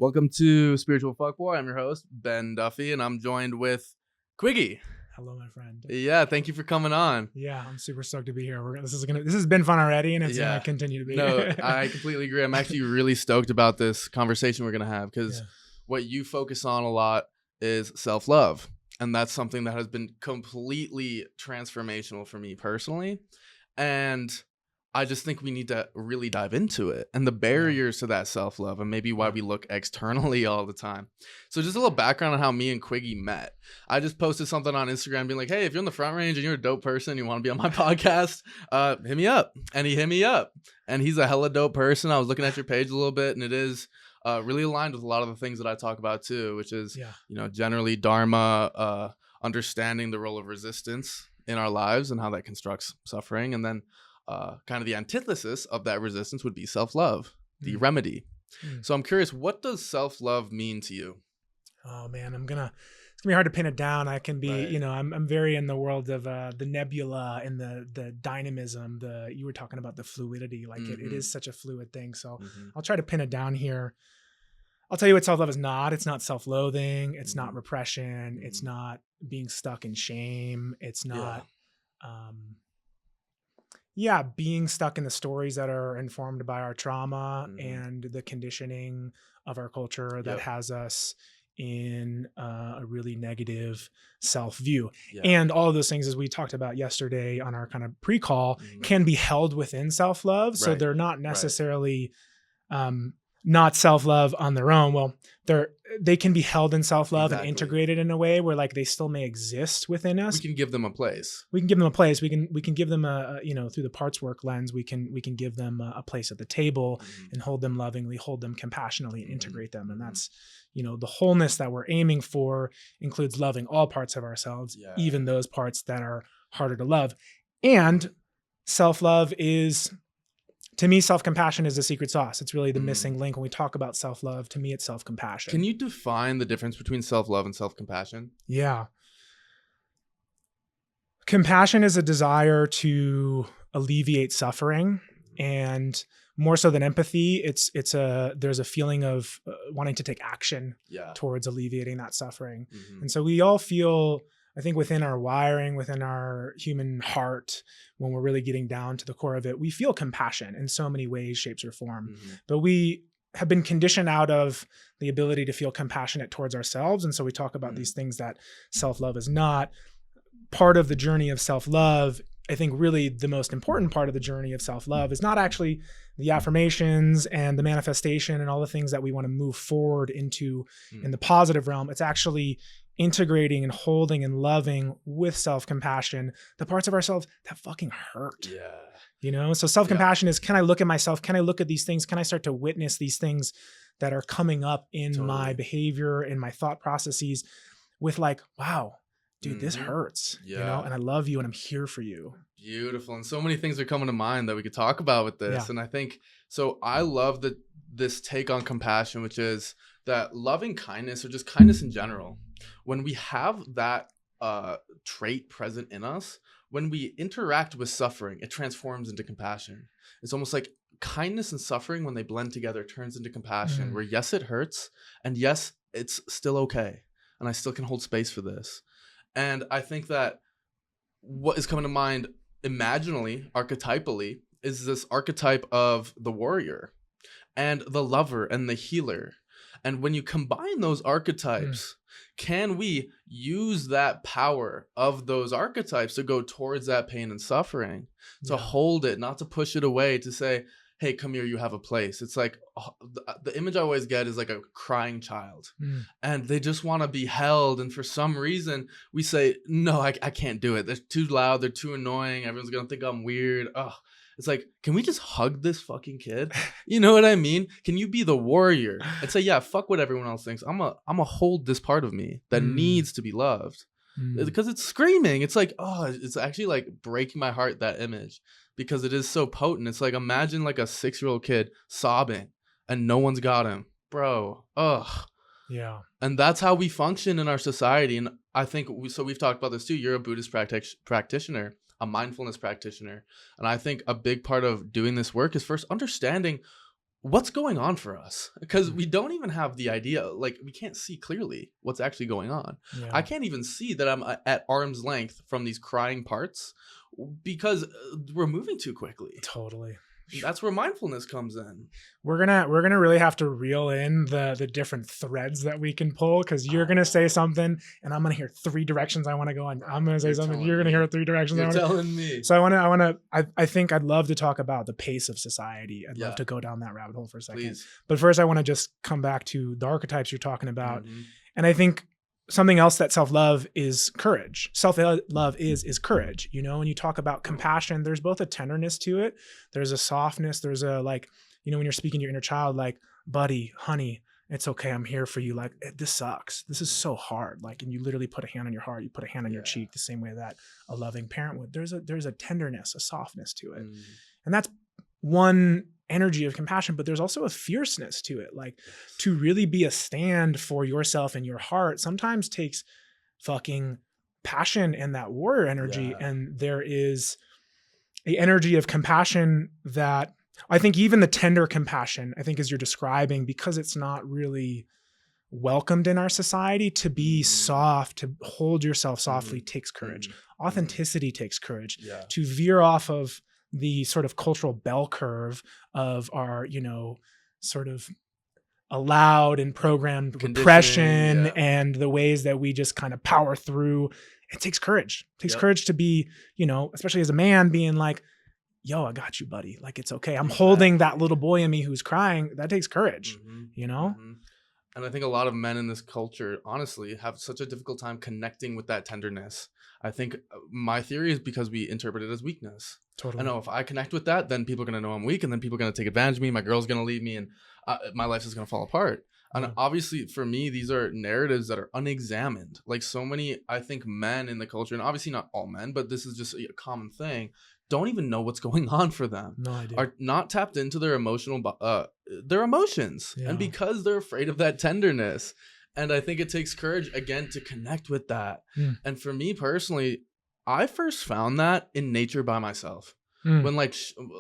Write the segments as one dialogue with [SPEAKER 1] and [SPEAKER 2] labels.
[SPEAKER 1] Welcome to Spiritual Fuckboy. I'm your host, Ben Duffy, and I'm joined with Quiggy.
[SPEAKER 2] Hello, my friend.
[SPEAKER 1] Yeah, thank you for coming on.
[SPEAKER 2] Yeah, I'm super stoked to be here. This has been fun already, and it's gonna continue to be.
[SPEAKER 1] No, I completely agree. I'm actually really stoked about this conversation we're gonna have because what you focus on a lot is self-love, and that's something that has been completely transformational for me personally. And I just think we need to really dive into it and the barriers to that self-love and maybe why we look externally all the time. So just a little background on how me and Quiggy met. I just posted something on Instagram being like, hey, if you're in the Front Range and you're a dope person, you want to be on my podcast, hit me up. And he hit me up. And he's a hella dope person. I was looking at your page a little bit, and it is really aligned with a lot of the things that I talk about too, which is, generally Dharma, understanding the role of resistance in our lives and how that constructs suffering. And then kind of the antithesis of that resistance would be self-love, the remedy. So I'm curious, what does self-love mean to you?
[SPEAKER 2] Oh man, it's gonna be hard to pin it down. I can be, I'm very in the world of the nebula and the dynamism. You were talking about the fluidity, like it is such a fluid thing. So I'll try to pin it down here. I'll tell you what self-love is not. It's not self-loathing. It's not repression. It's not being stuck in shame. It's not, being stuck in the stories that are informed by our trauma and the conditioning of our culture that has us in a really negative self-view. And all of those things, as we talked about yesterday on our kind of pre-call, can be held within self-love. So they're not necessarily not self-love on their own. Well, they can be held in self-love and integrated in a way where like they still may exist within us.
[SPEAKER 1] We can give them a place.
[SPEAKER 2] We can give them a place. We can give them through the parts work lens, we can give them a place at the table and hold them lovingly, hold them compassionately, and integrate them. And that's, the wholeness that we're aiming for includes loving all parts of ourselves, even those parts that are harder to love. And self-love is, to me, self-compassion is the secret sauce. It's really the missing link when we talk about self-love. To me, it's self-compassion.
[SPEAKER 1] Can you define the difference between self-love and self-compassion?
[SPEAKER 2] Yeah. Compassion is a desire to alleviate suffering, and more so than empathy, there's a feeling of wanting to take action towards alleviating that suffering. And so we all feel, I think, within our wiring, within our human heart, when we're really getting down to the core of it, we feel compassion in so many ways, shapes, or form. But we have been conditioned out of the ability to feel compassionate towards ourselves. And so we talk about these things that self-love is not. Part of the journey of self-love, I think really the most important part of the journey of self-love is not actually the affirmations and the manifestation and all the things that we want to move forward into in the positive realm. It's actually integrating and holding and loving with self-compassion the parts of ourselves that fucking hurt. So self-compassion is, can I look at myself? Can I look at these things? Can I start to witness these things that are coming up in my behavior, in my thought processes with like, wow, dude, this hurts, and I love you and I'm here for you.
[SPEAKER 1] Beautiful. And so many things are coming to mind that we could talk about with this. And I think, so I love this take on compassion, which is that loving kindness, or just kindness in general, when we have that trait present in us, when we interact with suffering, it transforms into compassion. It's almost like kindness and suffering, when they blend together, turns into compassion, where yes, it hurts, and yes, it's still okay, and I still can hold space for this. And I think that what is coming to mind imaginally, archetypally, is this archetype of the warrior and the lover and the healer. And when you combine those archetypes, can we use that power of those archetypes to go towards that pain and suffering, to hold it, not to push it away, to say, hey, come here, you have a place. It's like the image I always get is like a crying child, and they just want to be held. And for some reason we say, no, I can't do it. They're too loud. They're too annoying. Everyone's going to think I'm weird. Oh, it's like, can we just hug this fucking kid? You know what I mean? Can you be the warrior and say, yeah, fuck what everyone else thinks. I'm a hold this part of me that needs to be loved, because it's screaming. It's like, oh, it's actually like breaking my heart, that image, because it is so potent. It's like, imagine like a 6-year-old kid sobbing and no one's got him, bro. Ugh.
[SPEAKER 2] Yeah.
[SPEAKER 1] And that's how we function in our society. And I think we've talked about this too. You're a Buddhist practitioner, a mindfulness practitioner. And I think a big part of doing this work is first understanding what's going on for us, because we don't even have the idea, like we can't see clearly what's actually going on. I can't even see that I'm at arm's length from these crying parts because we're moving too quickly.
[SPEAKER 2] Totally.
[SPEAKER 1] That's where mindfulness comes in.
[SPEAKER 2] We're gonna really have to reel in the different threads that we can pull, because you're gonna say something and I'm gonna hear 3 directions I want to go, and I'm gonna say something, you're gonna hear 3 directions.
[SPEAKER 1] You're telling me.
[SPEAKER 2] So I think I'd love to talk about the pace of society. I'd love to go down that rabbit hole for a second.
[SPEAKER 1] Please.
[SPEAKER 2] But first I want to just come back to the archetypes you're talking about. And I think something else that self-love is courage. Self-love is courage. You know, when you talk about compassion, there's both a tenderness to it. There's a softness. There's a, like, you know, when you're speaking to your inner child, like, buddy, honey, it's okay. I'm here for you. Like, this sucks. This is so hard. Like, and you literally put a hand on your heart. You put a hand on your cheek the same way that a loving parent would. There's a tenderness, a softness to it. And that's one energy of compassion, but there's also a fierceness to it. Like, to really be a stand for yourself and your heart sometimes takes fucking passion and that warrior energy. And there is a energy of compassion that I think even the tender compassion, I think, as you're describing, because it's not really welcomed in our society, to be soft, to hold yourself softly takes courage. Authenticity takes courage. To veer off of the sort of cultural bell curve of our, you know, sort of allowed and programmed repression and the ways that we just kind of power through. It takes courage. It takes courage to be, you know, especially as a man, being like, yo, I got you, buddy. Like, it's okay. I'm holding that little boy in me who's crying. That takes courage, you know?
[SPEAKER 1] And I think a lot of men in this culture, honestly, have such a difficult time connecting with that tenderness. I think my theory is because we interpret it as weakness.
[SPEAKER 2] Totally.
[SPEAKER 1] I know if I connect with that, then people are going to know I'm weak, and then people are going to take advantage of me. My girl's going to leave me, and my life is going to fall apart. And obviously, for me, these are narratives that are unexamined. Like, so many, I think, men in the culture, and obviously not all men, but this is just a common thing, don't even know what's going on for them.
[SPEAKER 2] No idea.
[SPEAKER 1] Are not tapped into their emotions. And because they're afraid of that tenderness. And I think it takes courage, again, to connect with that. And for me personally, I first found that in nature by myself. When, like,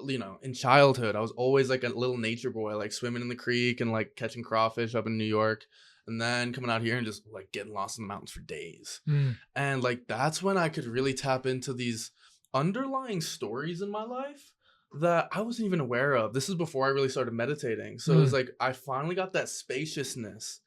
[SPEAKER 1] you know, in childhood, I was always like a little nature boy, like swimming in the creek and like catching crawfish up in New York. And then coming out here and just like getting lost in the mountains for days. And like, that's when I could really tap into these underlying stories in my life that I wasn't even aware of. This is before I really started meditating. So it was like, I finally got that spaciousness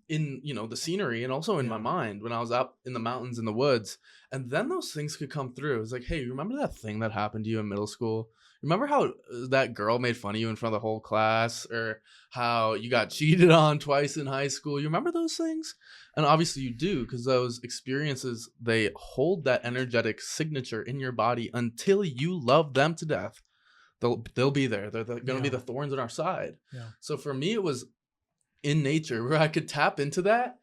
[SPEAKER 1] in, you know, the scenery, and also in my mind when I was up in the mountains, in the woods. And then those things could come through. It's like, hey, you remember that thing that happened to you in middle school? Remember how that girl made fun of you in front of the whole class, or how you got cheated on twice in high school? You remember those things? And obviously you do, because those experiences, they hold that energetic signature in your body until you love them to death. They'll be there. They're going to be the thorns on our side. So for me, it was in nature where I could tap into that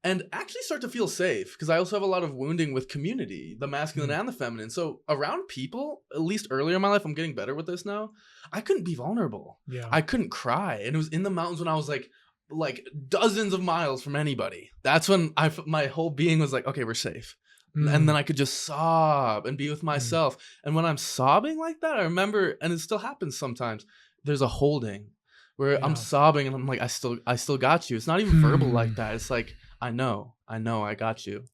[SPEAKER 1] and actually start to feel safe, because I also have a lot of wounding with community, the masculine and the feminine. So around people, at least earlier in my life, I'm getting better with this now, I couldn't be vulnerable. I couldn't cry. And it was in the mountains when I was like dozens of miles from anybody. That's when my whole being was like, okay, we're safe. And then I could just sob and be with myself. And when I'm sobbing like that, I remember, and it still happens sometimes, there's a holding where I'm sobbing and I'm like, I still got you. It's not even verbal like that. It's like, I know I got you.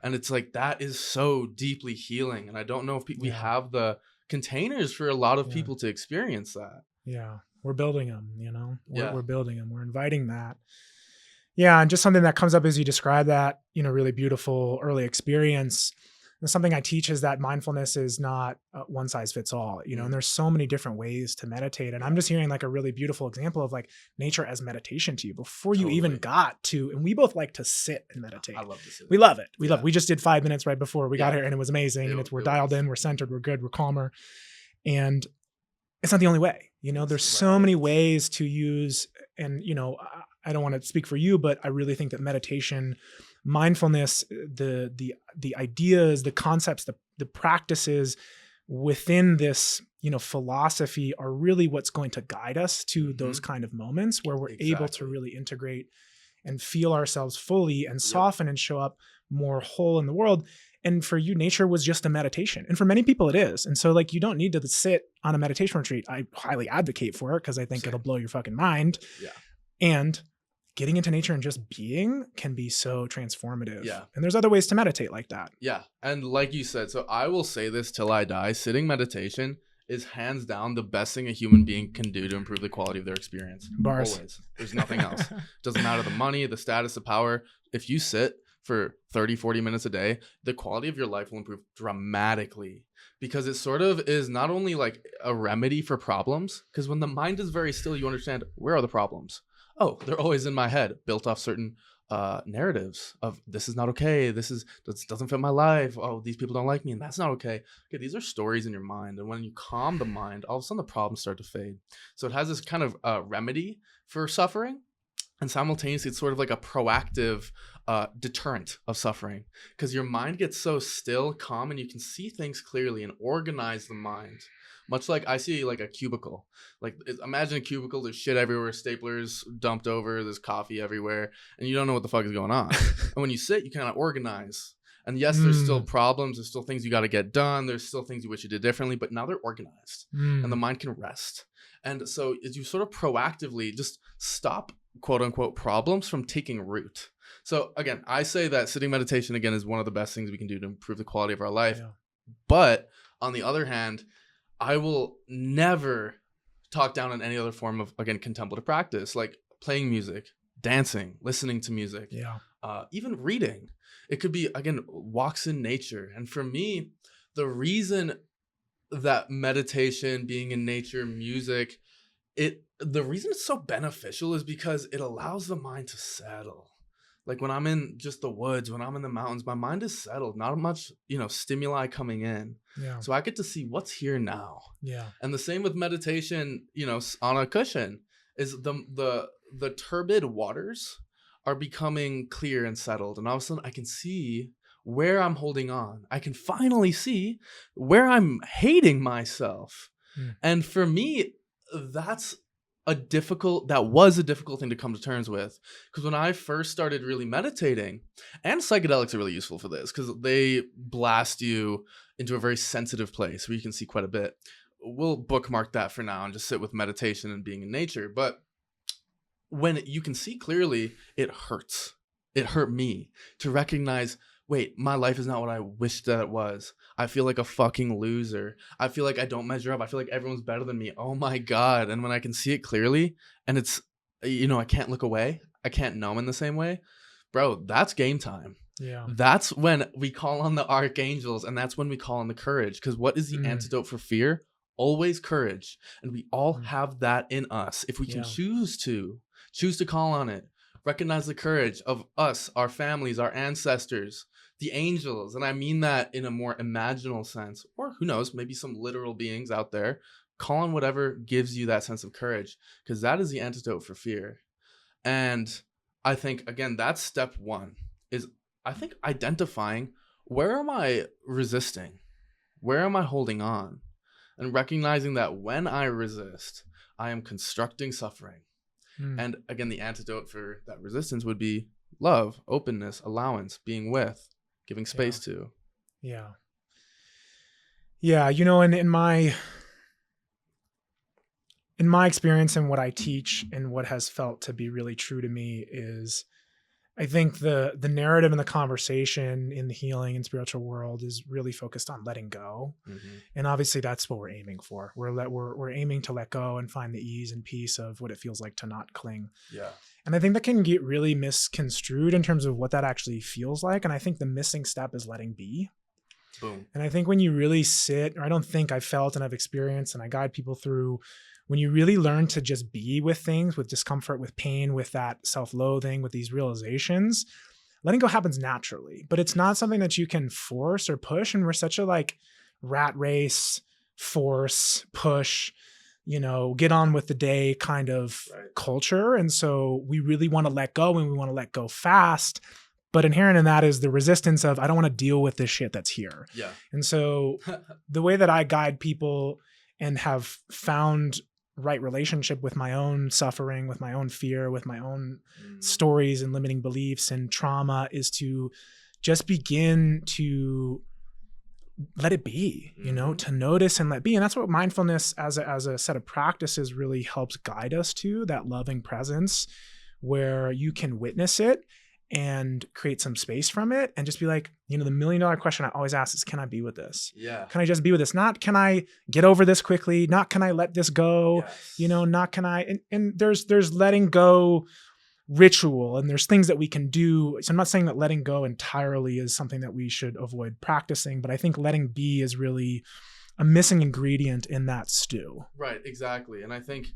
[SPEAKER 1] And it's like, that is so deeply healing. And I don't know if we have the containers for a lot of people to experience that.
[SPEAKER 2] We're building them, you know, we're building them. We're inviting that. And just something that comes up as you describe that, you know, really beautiful early experience. And something I teach is that mindfulness is not one size fits all, you know, and there's so many different ways to meditate. And I'm just hearing like a really beautiful example of like nature as meditation to you before you even got to, and we both like to sit and meditate. I love to sit. We love it. We just did 5 minutes right before we got here, and it was amazing. And we're dialed in, we're centered, we're good, we're calmer. And it's not the only way, you know, there's so many ways to use. And, you know, I don't want to speak for you, but I really think that meditation, mindfulness, the ideas, the concepts, the practices within this, you know, philosophy are really what's going to guide us to those kind of moments where we're able to really integrate and feel ourselves fully and soften and show up more whole in the world. And for you, nature was just a meditation. And for many people it is. And so like, you don't need to sit on a meditation retreat. I highly advocate for it because I think it'll blow your fucking mind.
[SPEAKER 1] Yeah.
[SPEAKER 2] And getting into nature and just being can be so transformative.
[SPEAKER 1] Yeah.
[SPEAKER 2] And there's other ways to meditate like that.
[SPEAKER 1] Yeah. And like you said, so I will say this till I die, sitting meditation is hands down the best thing a human being can do to improve the quality of their experience.
[SPEAKER 2] Bars.
[SPEAKER 1] Always. There's nothing else. Doesn't matter the money, the status, the power. If you sit for 30, 40 minutes a day, the quality of your life will improve dramatically, because it sort of is not only like a remedy for problems, because when the mind is very still, you understand, where are the problems? Oh, they're always in my head, built off certain narratives of this is not okay, this doesn't fit my life, oh, these people don't like me, and that's not okay. Okay, these are stories in your mind, and when you calm the mind, all of a sudden the problems start to fade. So it has this kind of remedy for suffering, and simultaneously it's sort of like a proactive deterrent of suffering, because your mind gets so still, calm, and you can see things clearly and organize the mind. Much like I see like a cubicle. Like imagine a cubicle, there's shit everywhere, staplers dumped over, there's coffee everywhere, and you don't know what the fuck is going on. And when you sit, you kind of organize. And yes, there's still problems, there's still things you got to get done, there's still things you wish you did differently, but now they're organized and the mind can rest. And so as you sort of proactively just stop quote unquote problems from taking root. So again, I say that sitting meditation again is one of the best things we can do to improve the quality of our life. Yeah. But on the other hand, I will never talk down on any other form of, again, contemplative practice, like playing music, dancing, listening to music, even reading. It could be, again, walks in nature. And for me, the reason that meditation, being in nature, music, the reason it's so beneficial is because it allows the mind to settle. Like when I'm in just the woods, when I'm in the mountains, my mind is settled, not much, stimuli coming in. Yeah. So I get to see what's here now. Yeah. And the same with meditation, on a cushion, is the turbid waters are becoming clear and settled. And all of a sudden I can see where I'm holding on. I can finally see where I'm hating myself. And for me, that was a difficult thing to come to terms with, because when I first started really meditating, and psychedelics are really useful for this because they blast you into a very sensitive place where you can see quite a bit. We'll bookmark that for now and just sit with meditation and being in nature. But when you can see clearly, it hurts. It hurt me to recognize, wait, my life is not what I wished that it was. I feel like a fucking loser. I feel like I don't measure up. I feel like everyone's better than me. Oh my God. And when I can see it clearly and it's, I can't look away. I can't numb in the same way. Bro, that's game time. Yeah. That's when we call on the archangels, and that's when we call on the courage. Because what is the antidote for fear? Always courage. And we all have that in us. If we can choose to call on it, recognize the courage of us, our families, our ancestors, the angels. And I mean that in a more imaginal sense, or who knows, maybe some literal beings out there. Call on whatever gives you that sense of courage, because that is the antidote for fear. And I think, again, that's step one, is I think identifying, where am I resisting? Where am I holding on? And recognizing that when I resist, I am constructing suffering. And again, the antidote for that resistance would be love, openness, allowance, being with, giving space to.
[SPEAKER 2] Yeah. Yeah. And in my experience and what I teach and what has felt to be really true to me is, I think the narrative and the conversation in the healing and spiritual world is really focused on letting go. And obviously that's what we're aiming for. We're aiming to let go and find the ease and peace of what it feels like to not cling. Yeah. And I think that can get really misconstrued in terms of what that actually feels like. And I think the missing step is letting be. Boom. And I think when you really sit, or I don't think I've felt and I've experienced, and I guide people through, when you really learn to just be with things, with discomfort, with pain, with that self-loathing, with these realizations, letting go happens naturally. But it's not something that you can force or push. And we're such a rat race, force, push, get on with the day kind of culture. And so we really want to let go, and we want to let go fast. But inherent in that is the resistance of, I don't want to deal with this shit that's here. Yeah. And so the way that I guide people and have found right relationship with my own suffering, with my own fear, with my own stories and limiting beliefs and trauma, is to just begin to let it be, to notice and let be. And that's what mindfulness as a set of practices really helps guide us to, that loving presence where you can witness it and create some space from it and just be like, the $1 million question I always ask is, can I be with this?
[SPEAKER 1] Yeah.
[SPEAKER 2] Can I just be with this? Not can I get over this quickly? Not can I let this go?
[SPEAKER 1] Yes.
[SPEAKER 2] Not can I, and there's letting go ritual, and there's things that we can do. So I'm not saying that letting go entirely is something that we should avoid practicing, but I think letting be is really a missing ingredient in that stew.
[SPEAKER 1] Right, exactly. And I think,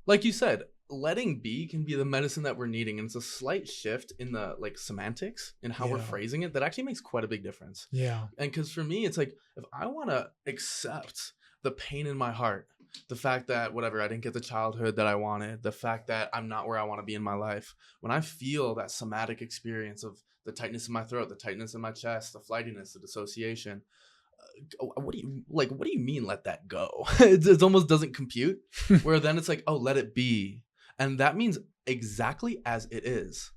[SPEAKER 1] like you said, letting be can be the medicine that we're needing. And it's a slight shift in the semantics and how we're phrasing it that actually makes quite a big difference.
[SPEAKER 2] Yeah.
[SPEAKER 1] And because for me, it's like, if I want to accept the pain in my heart, the fact that I didn't get the childhood that I wanted, the fact that I'm not where I want to be in my life, when I feel that somatic experience of the tightness in my throat, the tightness in my chest, the flightiness, the dissociation, what do you mean let that go? It almost doesn't compute. Where then it's like, oh, let it be. And that means exactly as it is.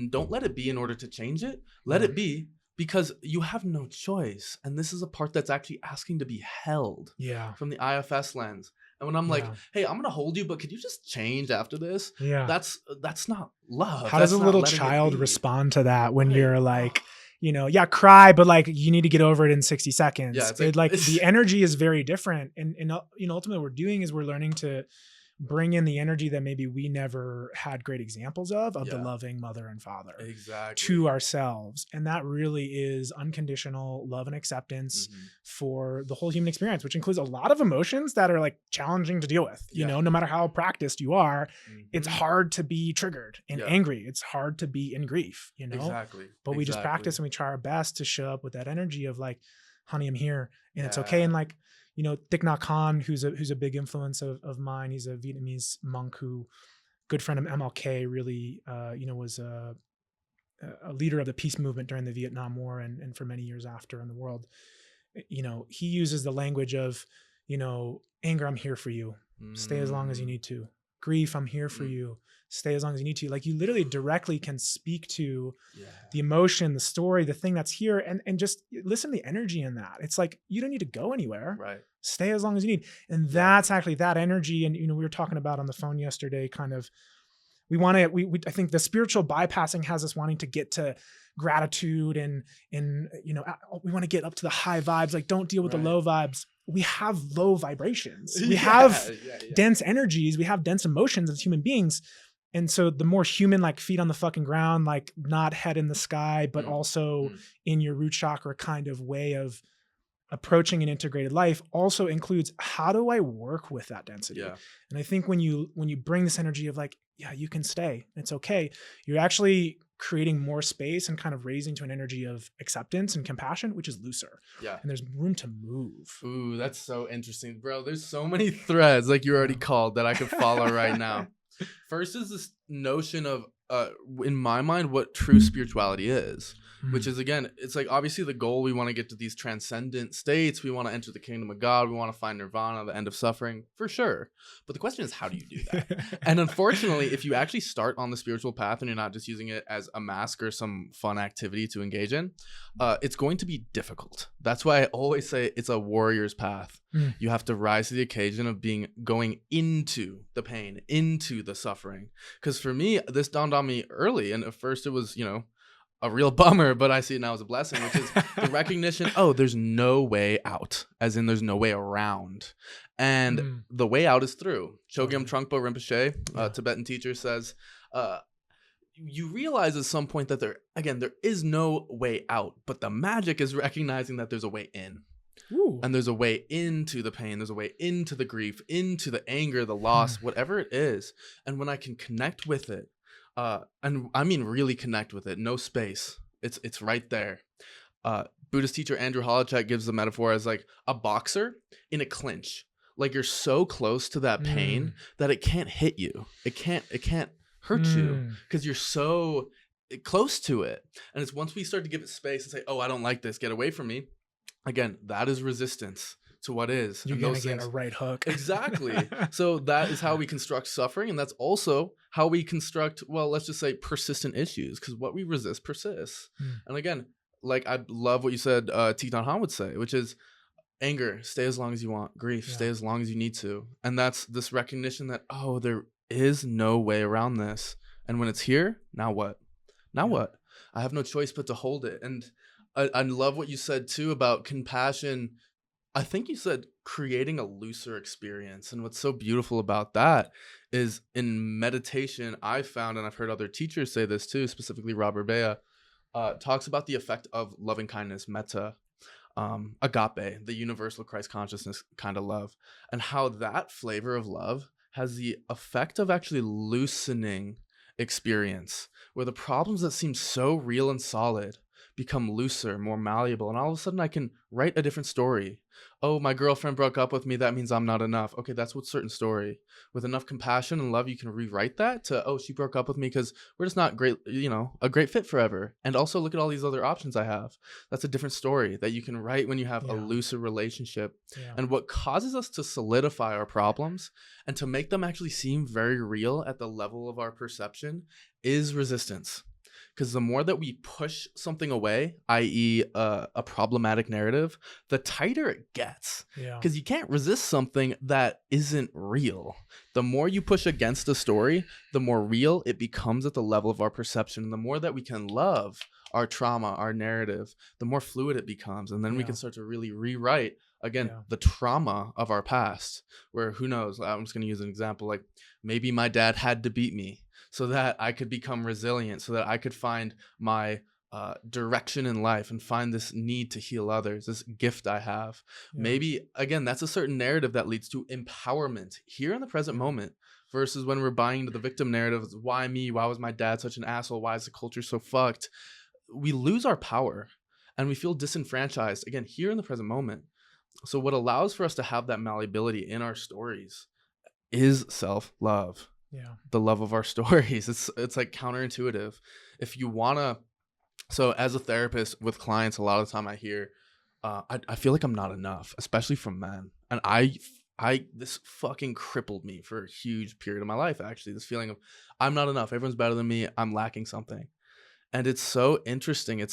[SPEAKER 1] Don't let it be in order to change it. Let it be because you have no choice. And this is a part that's actually asking to be held from the IFS lens. And when I'm like, hey, I'm going to hold you, but could you just change after this?
[SPEAKER 2] Yeah.
[SPEAKER 1] That's not love.
[SPEAKER 2] How does a little child respond to that when you're like, cry, but you need to get over it in 60 seconds. Yeah, it's the energy is very different. And ultimately what we're doing is we're learning to bring in the energy that maybe we never had great examples of the loving mother and father to ourselves. And that really is unconditional love and acceptance for the whole human experience, which includes a lot of emotions that are challenging to deal with. No matter how practiced you are, it's hard to be triggered and angry. It's hard to be in grief, but we just practice and we try our best to show up with that energy of honey, I'm here and it's okay. And Thich Nhat Hanh, who's a big influence of mine. He's a Vietnamese monk good friend of MLK, really, was a leader of the peace movement during the Vietnam War and for many years after in the world. He uses the language of, anger, I'm here for you. Stay as long as you need to. Grief, I'm here for you. Stay as long as you need to. You literally directly can speak to the emotion, the story, the thing that's here, and just listen to the energy in that. It's you don't need to go anywhere.
[SPEAKER 1] Right.
[SPEAKER 2] Stay as long as you need. And that's actually that energy. And, we were talking about on the phone yesterday, kind of, I think the spiritual bypassing has us wanting to get to gratitude and we want to get up to the high vibes. Don't deal with the low vibes. We have low vibrations. We have dense energies. We have dense emotions as human beings. And so the more human, feet on the fucking ground, not head in the sky, but also in your root chakra kind of way of approaching an integrated life also includes, how do I work with that density?
[SPEAKER 1] Yeah.
[SPEAKER 2] And I think when you bring this energy of you can stay, it's okay, you're actually creating more space and kind of raising to an energy of acceptance and compassion, which is looser.
[SPEAKER 1] Yeah.
[SPEAKER 2] And there's room to move.
[SPEAKER 1] Ooh, that's so interesting, bro. There's so many threads, you already called, that I could follow right now. First is this notion of, in my mind, what true spirituality is, which is, again, it's obviously the goal. We want to get to these transcendent states. We want to enter the kingdom of God. We want to find nirvana, the end of suffering, for sure. But the question is, how do you do that? And unfortunately, if you actually start on the spiritual path and you're not just using it as a mask or some fun activity to engage in, it's going to be difficult. That's why I always say it's a warrior's path. You have to rise to the occasion of going into the pain, into the suffering. Because for me, this dawned on me early. And at first it was, a real bummer, but I see it now as a blessing, which is the recognition, there's no way out, as in there's no way around. And the way out is through. Chogyam Trungpa Rinpoche, Tibetan teacher, says, you realize at some point that there is no way out, but the magic is recognizing that there's a way in.
[SPEAKER 2] Ooh.
[SPEAKER 1] And there's a way into the pain. There's a way into the grief, into the anger, the loss, whatever it is. And when I can connect with it, and I mean really connect with it, no space, it's right there. Buddhist teacher Andrew Holacek gives the metaphor as a boxer in a clinch. You're so close to that pain that it can't hit you. It can't hurt you because you're so close to it. And it's once we start to give it space and say, I don't like this, get away from me. Again, that is resistance to what is.
[SPEAKER 2] You're going to get a right hook.
[SPEAKER 1] Exactly. So that is how we construct suffering. And that's also how we construct, let's just say, persistent issues. Because what we resist persists. And again, like I love what you said, Thich Nhat Hanh would say, which is anger, stay as long as you want. Grief, stay as long as you need to. And that's this recognition that, oh, there is no way around this. And when it's here, now what? Now what? I have no choice but to hold it. And I love what you said too about compassion. I think you said creating a looser experience. And what's so beautiful about that is in meditation, I've found, and I've heard other teachers say this too, specifically Robert Bea, talks about the effect of loving kindness, metta, agape, the universal Christ consciousness kind of love, and how that flavor of love has the effect of actually loosening experience, where the problems that seem so real and solid become looser, more malleable, and all of a sudden I can write a different story. Oh, my girlfriend broke up with me, that means I'm not enough. Okay, that's what's certain story. With enough compassion and love, you can rewrite that to, oh, she broke up with me because we're just not great, a great fit forever. And also look at all these other options I have. That's a different story that you can write when you have a looser relationship. And what causes us to solidify our problems and to make them actually seem very real at the level of our perception is resistance. Because the more that we push something away, i.e. A problematic narrative, the tighter it gets. Because you can't resist something that isn't real. The more you push against a story, the more real it becomes at the level of our perception. And the more that we can love our trauma, our narrative, the more fluid it becomes. And then we can start to really rewrite, again, the trauma of our past. Where, who knows, I'm just going to use an example. Like, maybe my dad had to beat me so that I could become resilient, so that I could find my direction in life and find this need to heal others, this gift I have. Maybe, again, that's a certain narrative that leads to empowerment here in the present moment, versus when we're buying into the victim narrative. Why me? Why was my dad such an asshole? Why is the culture so fucked? We lose our power and we feel disenfranchised, again, here in the present moment. So what allows for us to have that malleability in our stories is self-love. The love of our stories. It's like counterintuitive. If you wanna, so as a therapist with clients, a lot of the time I hear, I feel like I'm not enough, especially from men. And I this fucking crippled me for a huge period of my life. Actually, this feeling of I'm not enough. Everyone's better than me. I'm lacking something. And it's so interesting.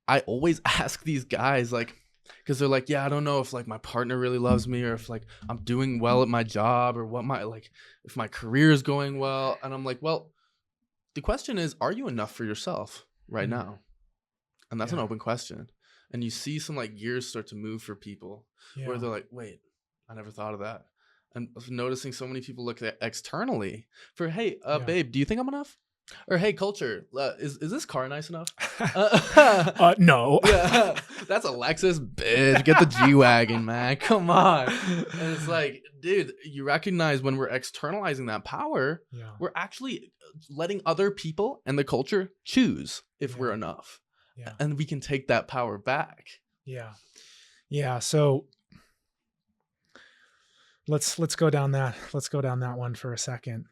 [SPEAKER 1] I always ask these guys, like, because they're like, yeah, I don't know if like my partner really loves me, or if like I'm doing well at my job, or what if my career is going well. And I'm like, well, the question is, are you enough for yourself right now? And that's an open question. And you see some like gears start to move for people where they're like, wait, I never thought of that. And noticing so many people look at externally for, hey, babe, do you think I'm enough? Or, hey, culture, is this car nice enough?
[SPEAKER 2] No.
[SPEAKER 1] Yeah, that's a Lexus, bitch. Get the G-Wagon, man. Come on. And it's like, dude, you recognize when we're externalizing that power, we're actually letting other people and the culture choose if we're enough. And we can take that power back.
[SPEAKER 2] Yeah. So let's go down that. Let's go down that one for a second.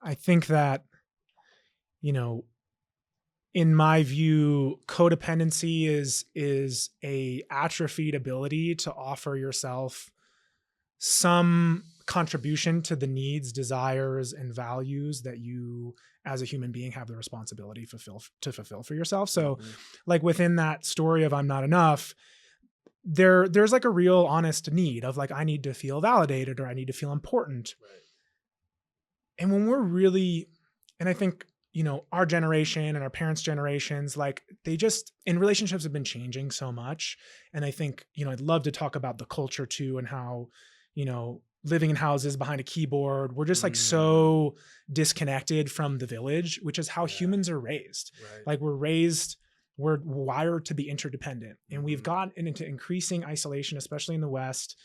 [SPEAKER 2] I think that, in my view, codependency is a atrophied ability to offer yourself some contribution to the needs, desires, and values that you as a human being have the responsibility to fulfill for yourself. So like within that story of I'm not enough, there's like a real honest need of like, I need to feel validated, or I need to feel important. And when we're really, and I think, our generation and our parents' generations, like they just, and relationships have been changing so much. And I think, I'd love to talk about the culture too, and how, living in houses behind a keyboard, we're just like so disconnected from the village, which is how humans are raised. Like we're wired to be interdependent, and we've gotten into increasing isolation, especially in the West.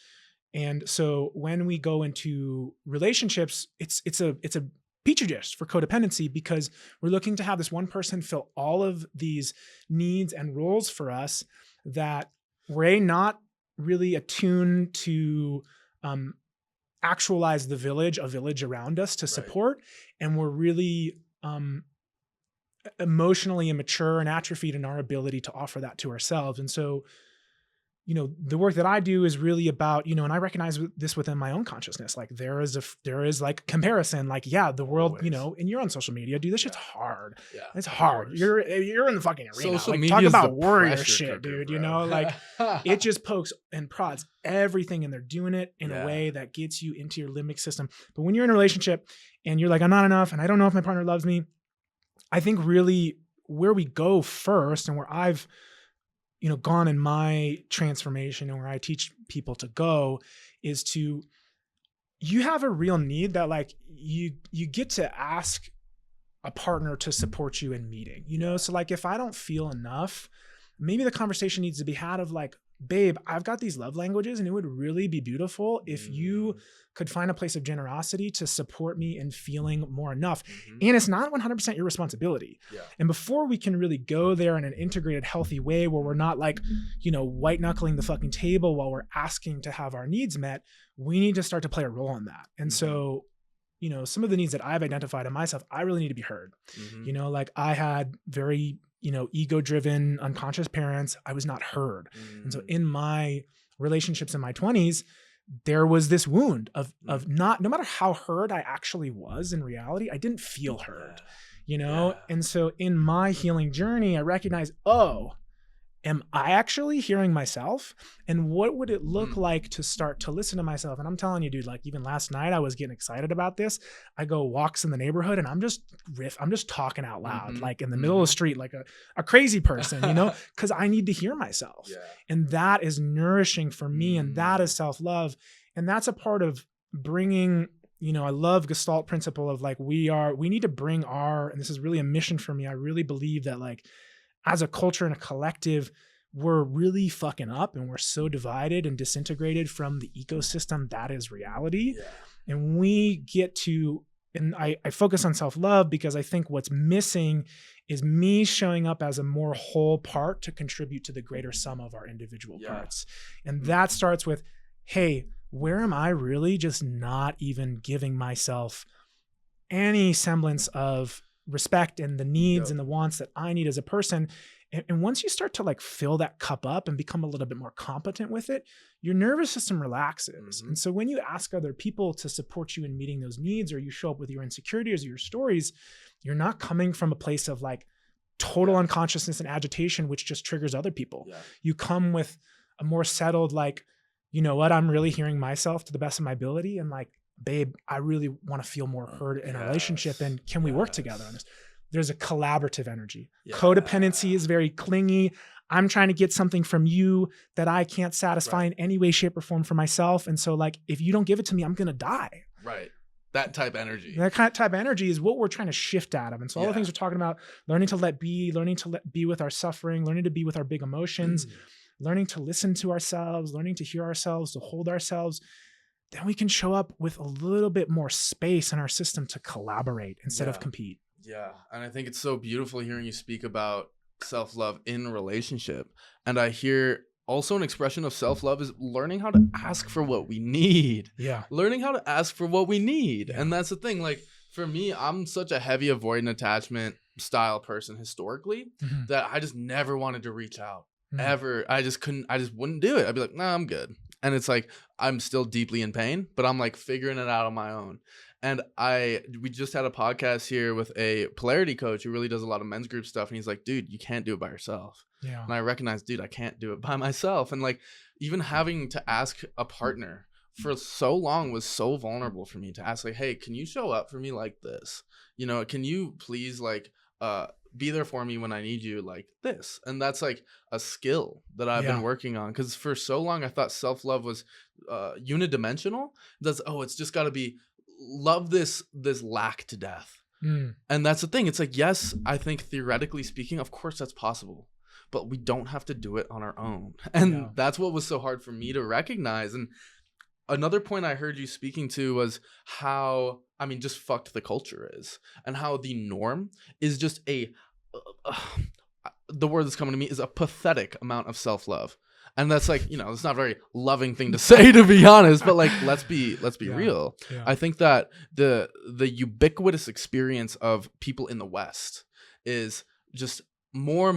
[SPEAKER 2] And so when we go into relationships, it's a petri dish for codependency, because we're looking to have this one person fill all of these needs and roles for us that we're not really attuned to actualize a village around us to support. And we're really emotionally immature and atrophied in our ability to offer that to ourselves. And so, the work that I do is really about, and I recognize this within my own consciousness. Like there is like comparison, like, yeah, the world,
[SPEAKER 1] Always.
[SPEAKER 2] and you're on social media, dude, this shit's hard.
[SPEAKER 1] Yeah,
[SPEAKER 2] it's hard. You're in the fucking arena.
[SPEAKER 1] Social
[SPEAKER 2] like
[SPEAKER 1] media
[SPEAKER 2] talk
[SPEAKER 1] is
[SPEAKER 2] about
[SPEAKER 1] the
[SPEAKER 2] warrior
[SPEAKER 1] pressure
[SPEAKER 2] shit,
[SPEAKER 1] cooker,
[SPEAKER 2] dude,
[SPEAKER 1] bro.
[SPEAKER 2] like it just pokes and prods everything, and they're doing it in a way that gets you into your limbic system. But when you're in a relationship and you're like, I'm not enough and I don't know if my partner loves me, I think really where we go first, and where I've gone in my transformation and where I teach people to go, is to, you have a real need that like you get to ask a partner to support you in meeting, so like if I don't feel enough, maybe the conversation needs to be had of like, babe, I've got these love languages and it would really be beautiful if you could find a place of generosity to support me in feeling more enough. And it's not 100% your responsibility. And before we can really go there in an integrated, healthy way where we're not like, white knuckling the fucking table while we're asking to have our needs met, we need to start to play a role in that. And so, some of the needs that I've identified in myself, I really need to be heard. Like I had very, ego-driven, unconscious parents. I was not heard. And so in my relationships in my 20s, there was this wound of not, no matter how heard I actually was in reality, I didn't feel heard, And so in my healing journey, I recognized, am I actually hearing myself? And what would it look like to start to listen to myself? And I'm telling you, dude, like even last night I was getting excited about this. I go walks in the neighborhood and I'm just talking out loud, like in the middle of the street, like a crazy person, because I need to hear myself. And that is nourishing for me. And that is self-love. And that's a part of bringing, I love Gestalt principle of like, we need to bring and this is really a mission for me. I really believe that like, as a culture and a collective, we're really fucking up and we're so divided and disintegrated from the ecosystem that is reality. And we get to, and I focus on self-love because I think what's missing is me showing up as a more whole part to contribute to the greater sum of our individual parts. And that starts with, hey, where am I really just not even giving myself any semblance of respect and the needs and the wants that I need as a person. And once you start to like fill that cup up and become a little bit more competent with it, your nervous system relaxes. And so when you ask other people to support you in meeting those needs, or you show up with your insecurities or your stories, you're not coming from a place of like total unconsciousness and agitation, which just triggers other people. You come with a more settled, like, you know what, I'm really hearing myself to the best of my ability. And like, babe, I really want to feel more heard in a relationship. And can we work together on this? There's a collaborative energy. Codependency is very clingy. I'm trying to get something from you that I can't satisfy in any way, shape, or form for myself. And so like, if you don't give it to me, I'm going to die.
[SPEAKER 1] That type of energy.
[SPEAKER 2] That kind of type of energy is what we're trying to shift out of. And so all the things we're talking about, learning to let be, learning to be with our suffering, learning to be with our big emotions, learning to listen to ourselves, learning to hear ourselves, to hold ourselves, then we can show up with a little bit more space in our system to collaborate instead of compete.
[SPEAKER 1] And I think it's so beautiful hearing you speak about self-love in a relationship. And I hear also an expression of self-love is learning how to ask for what we need. Learning how to ask for what we need. And that's the thing. Like for me, I'm such a heavy avoidant attachment style person historically that I just never wanted to reach out ever. I just wouldn't do it. I'd be like, nah, I'm good. And it's like, I'm still deeply in pain, but I'm like figuring it out on my own. And we just had a podcast here with a polarity coach who really does a lot of men's group stuff. And he's like, dude, you can't do it by yourself. And I recognize, dude, I can't do it by myself. And like, even having to ask a partner for so long was so vulnerable for me to ask like, hey, can you show up for me like this? Can you please like, be there for me when I need you like this. And that's like a skill that I've been working on. Cause for so long, I thought self-love was unidimensional. It's just gotta be love this lack to death. And that's the thing. It's like, yes, I think theoretically speaking, of course that's possible, but we don't have to do it on our own. And that's what was so hard for me to recognize. And another point I heard you speaking to was how, just fucked the culture is, and how the norm is just the word that's coming to me is a pathetic amount of self-love. And that's like, it's not a very loving thing to say, to be honest, but like, let's be real. I think that the ubiquitous experience of people in the West is just more,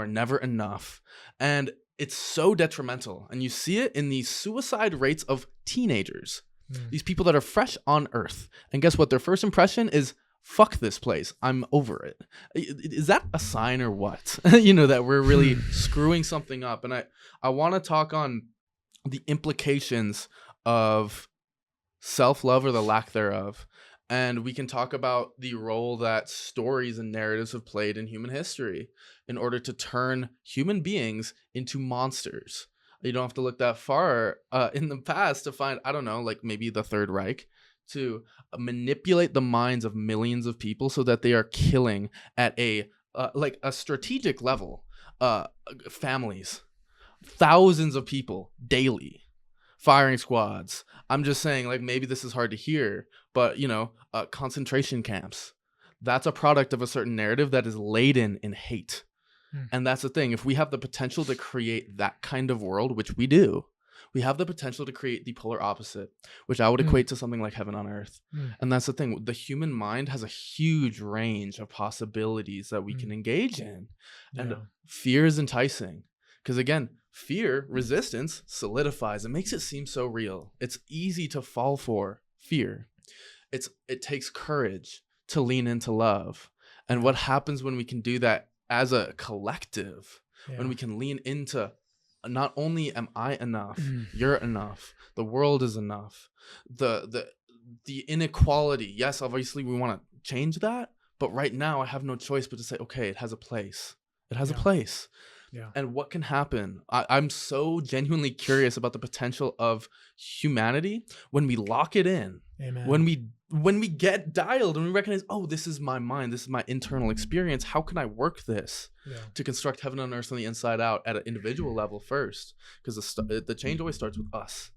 [SPEAKER 1] never enough. And it's so detrimental. And you see it in the suicide rates of teenagers, these people that are fresh on earth. And guess what? Their first impression is, fuck this place, I'm over it. Is that a sign or what? That we're really screwing something up. And I want to talk on the implications of self-love or the lack thereof. And we can talk about the role that stories and narratives have played in human history in order to turn human beings into monsters. You don't have to look that far in the past to find, I don't know, like maybe the Third Reich, to manipulate the minds of millions of people so that they are killing at a strategic level, families, thousands of people daily, firing squads. I'm just saying, like, maybe this is hard to hear, but concentration camps, that's a product of a certain narrative that is laden in hate. And that's the thing. If we have the potential to create that kind of world, which we do, we have the potential to create the polar opposite, which I would equate to something like heaven on earth. And that's the thing. The human mind has a huge range of possibilities that we can engage in. And fear is enticing because, again, fear, resistance solidifies. It makes it seem so real. It's easy to fall for fear. It takes courage to lean into love. And what happens when we can do that as a collective, when we can lean into, not only am I enough, you're enough, the world is enough, the inequality, yes, obviously we want to change that, but right now I have no choice but to say, okay, it has a place. It has a place. And what can happen? I'm so genuinely curious about the potential of humanity when we lock it in. Amen. When we get dialed and we recognize, oh, this is my mind, this is my internal experience. How can I work this to construct heaven on earth on the inside out at an individual level first? Because the change always starts with us.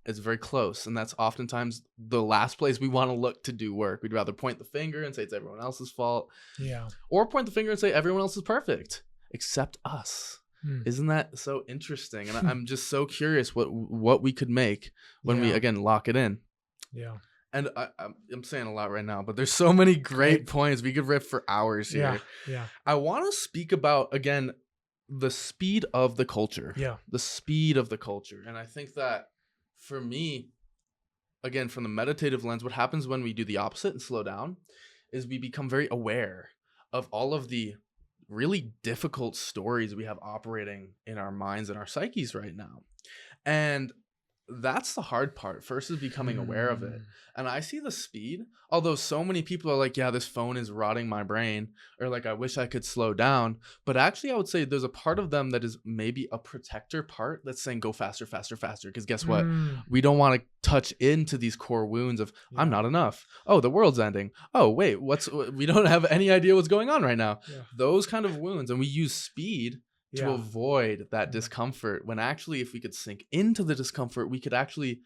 [SPEAKER 1] It's very close, and that's oftentimes the last place we want to look to do work. We'd rather point the finger and say it's everyone else's fault, or point the finger and say everyone else is perfect except us. Isn't that so interesting? And I'm just so curious what we could make when we again lock it in. And I'm saying a lot right now, but there's so many great points. We could riff for hours here. I want to speak about, again, the speed of the culture. The speed of the culture. And I think that for me, again, from the meditative lens, what happens when we do the opposite and slow down is we become very aware of all of the really difficult stories we have operating in our minds and our psyches right now. And that's the hard part. First is becoming aware of it. And I see the speed, although so many people are like, yeah, this phone is rotting my brain, or like, I wish I could slow down. But actually, I would say there's a part of them that is maybe a protector part that's saying go faster, faster, faster. Because guess what? We don't want to touch into these core wounds of I'm not enough. Oh, the world's ending. Oh, wait, we don't have any idea what's going on right now. Those kind of wounds. And we use speed to avoid that discomfort, when actually, if we could sink into the discomfort, we could actually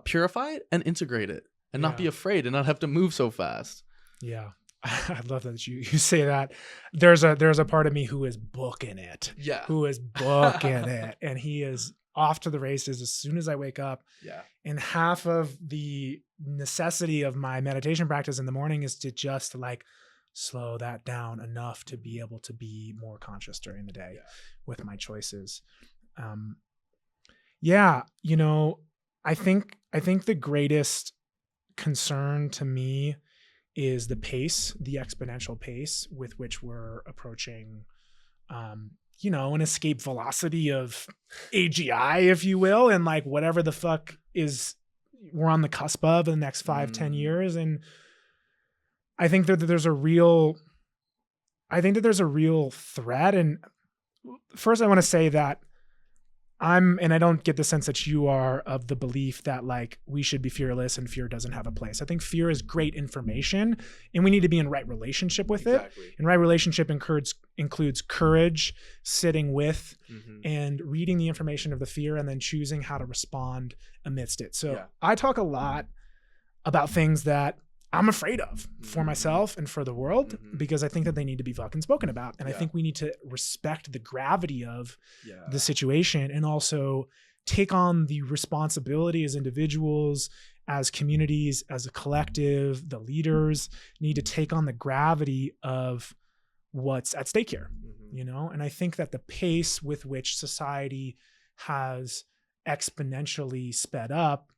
[SPEAKER 1] purify it and integrate it and not be afraid and not have to move so fast. I love that you say that. There's a part of me who is booking it. Who is booking it. And he is off to the races as soon as I wake up. And half of the necessity of my meditation practice in the morning is to just like slow that down enough to be able to be more conscious during the day with my choices. I think the greatest concern to me is the pace, the exponential pace with which we're approaching, an escape velocity of AGI, if you will, and like whatever the fuck is we're on the cusp of in the next 5-10 years. And I think that there's a real threat. And first I want to say that and I don't get the sense that you are of the belief that like we should be fearless and fear doesn't have a place. I think fear is great information and we need to be in right relationship with it. And right relationship includes courage, sitting with and reading the information of the fear and then choosing how to respond amidst it. So I talk a lot about things that I'm afraid of for myself and for the world because I think that they need to be fucking spoken about. And I think we need to respect the gravity of the situation and also take on the responsibility as individuals, as communities, as a collective. The leaders need to take on the gravity of what's at stake here.
[SPEAKER 2] you know? And I think that the pace with which society has exponentially sped up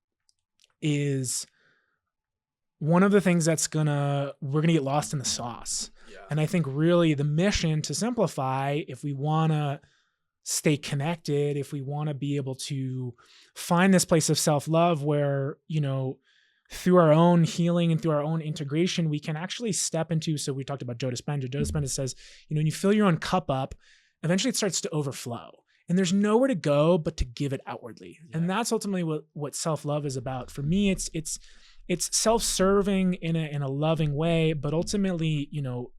[SPEAKER 2] is one of the things that's we're gonna get lost in the sauce.
[SPEAKER 1] Yeah.
[SPEAKER 2] And I think really the mission to simplify, if we wanna stay connected, if we wanna be able to find this place of self-love where, you know, through our own healing and through our own integration, we can actually step into, so we talked about Joe Dispenza. Joe Dispenza says, you know, when you fill your own cup up, eventually it starts to overflow. And there's nowhere to go but to give it outwardly. Yeah. And that's ultimately what self-love is about. For me, it's self-serving in a loving way, but ultimately, you know,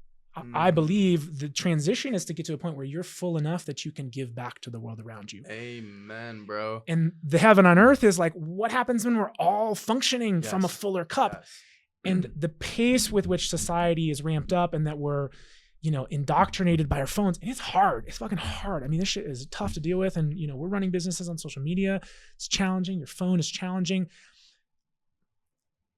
[SPEAKER 2] I believe the transition is to get to a point where you're full enough that you can give back to the world around you.
[SPEAKER 1] Amen, bro.
[SPEAKER 2] And the heaven on earth is like, what happens when we're all functioning from a fuller cup? Yes. And the pace with which society is ramped up and that we're, you know, indoctrinated by our phones. And it's hard. It's fucking hard. I mean, this shit is tough to deal with. And, you know, we're running businesses on social media. It's challenging. Your phone is challenging.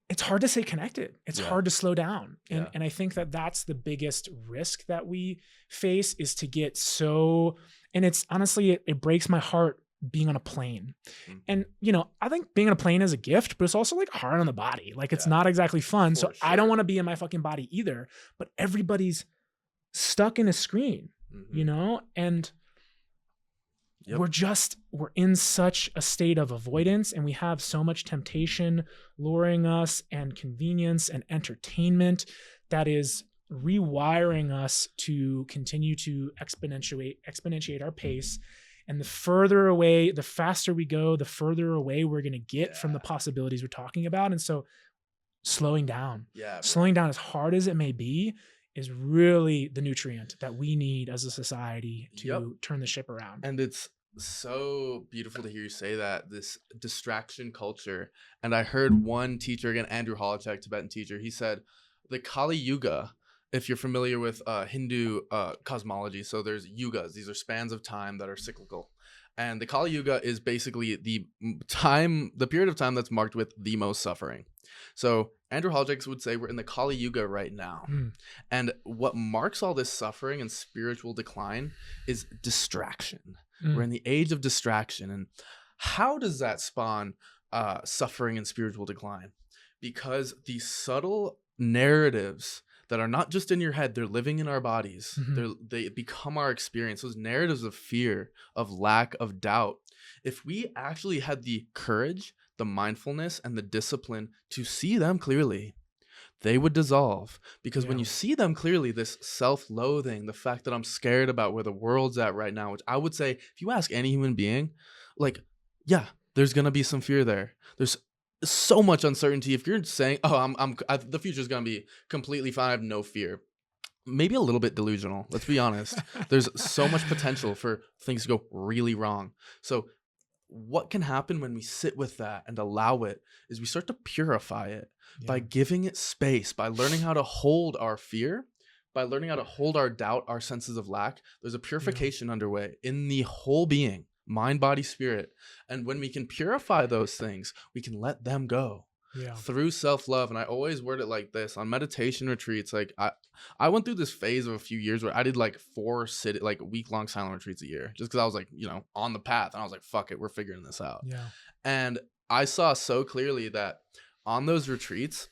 [SPEAKER 2] It's hard to stay connected. It's hard to slow down. And I think that that's the biggest risk that we face, is to get so, and it's honestly, it breaks my heart being on a plane. Mm-hmm. And, you know, I think being on a plane is a gift, but it's also like hard on the body. Like it's not exactly fun. So I don't want to be in my fucking body either, but everybody's stuck in a screen, you know? And we're in such a state of avoidance, and we have so much temptation luring us, and convenience and entertainment that is rewiring us to continue to exponentiate our pace. And the further away, the faster we go, the further away we're going to get from the possibilities we're talking about. And so slowing down, slowing down as hard as it may be, is really the nutrient that we need as a society to turn the ship around.
[SPEAKER 1] And it's so beautiful to hear you say that, this distraction culture. And I heard one teacher, again, Andrew Holacek, Tibetan teacher, he said, the Kali Yuga, if you're familiar with Hindu cosmology, so there's yugas, these are spans of time that are cyclical. And the Kali Yuga is basically the period of time that's marked with the most suffering. So Andrew Holacek would say we're in the Kali Yuga right now. And what marks all this suffering and spiritual decline is distraction. We're in the age of distraction. And how does that spawn suffering and spiritual decline? Because these subtle narratives that are not just in your head, they're living in our bodies. They become our experience. Those narratives of fear, of lack, of doubt. If we actually had the courage, the mindfulness, and the discipline to see them clearly, they would dissolve. Because when you see them clearly, this self-loathing, the fact that I'm scared about where the world's at right now, which I would say, if you ask any human being, like, yeah, there's going to be some fear there. There's so much uncertainty. If you're saying, oh, the future's going to be completely fine, I have no fear, maybe a little bit delusional. Let's be honest. There's so much potential for things to go really wrong. So what can happen when we sit with that and allow it is we start to purify it by giving it space, by learning how to hold our fear, by learning how to hold our doubt, our senses of lack. There's a purification underway in the whole being, mind, body, spirit. And when we can purify those things, we can let them go through self-love. And I always word it like this on meditation retreats. Like I went through this phase of a few years where I did like 4 week-long silent retreats a year, just because I was like, you know, on the path. And I was like, fuck it, we're figuring this out. And I saw so clearly that on those retreats,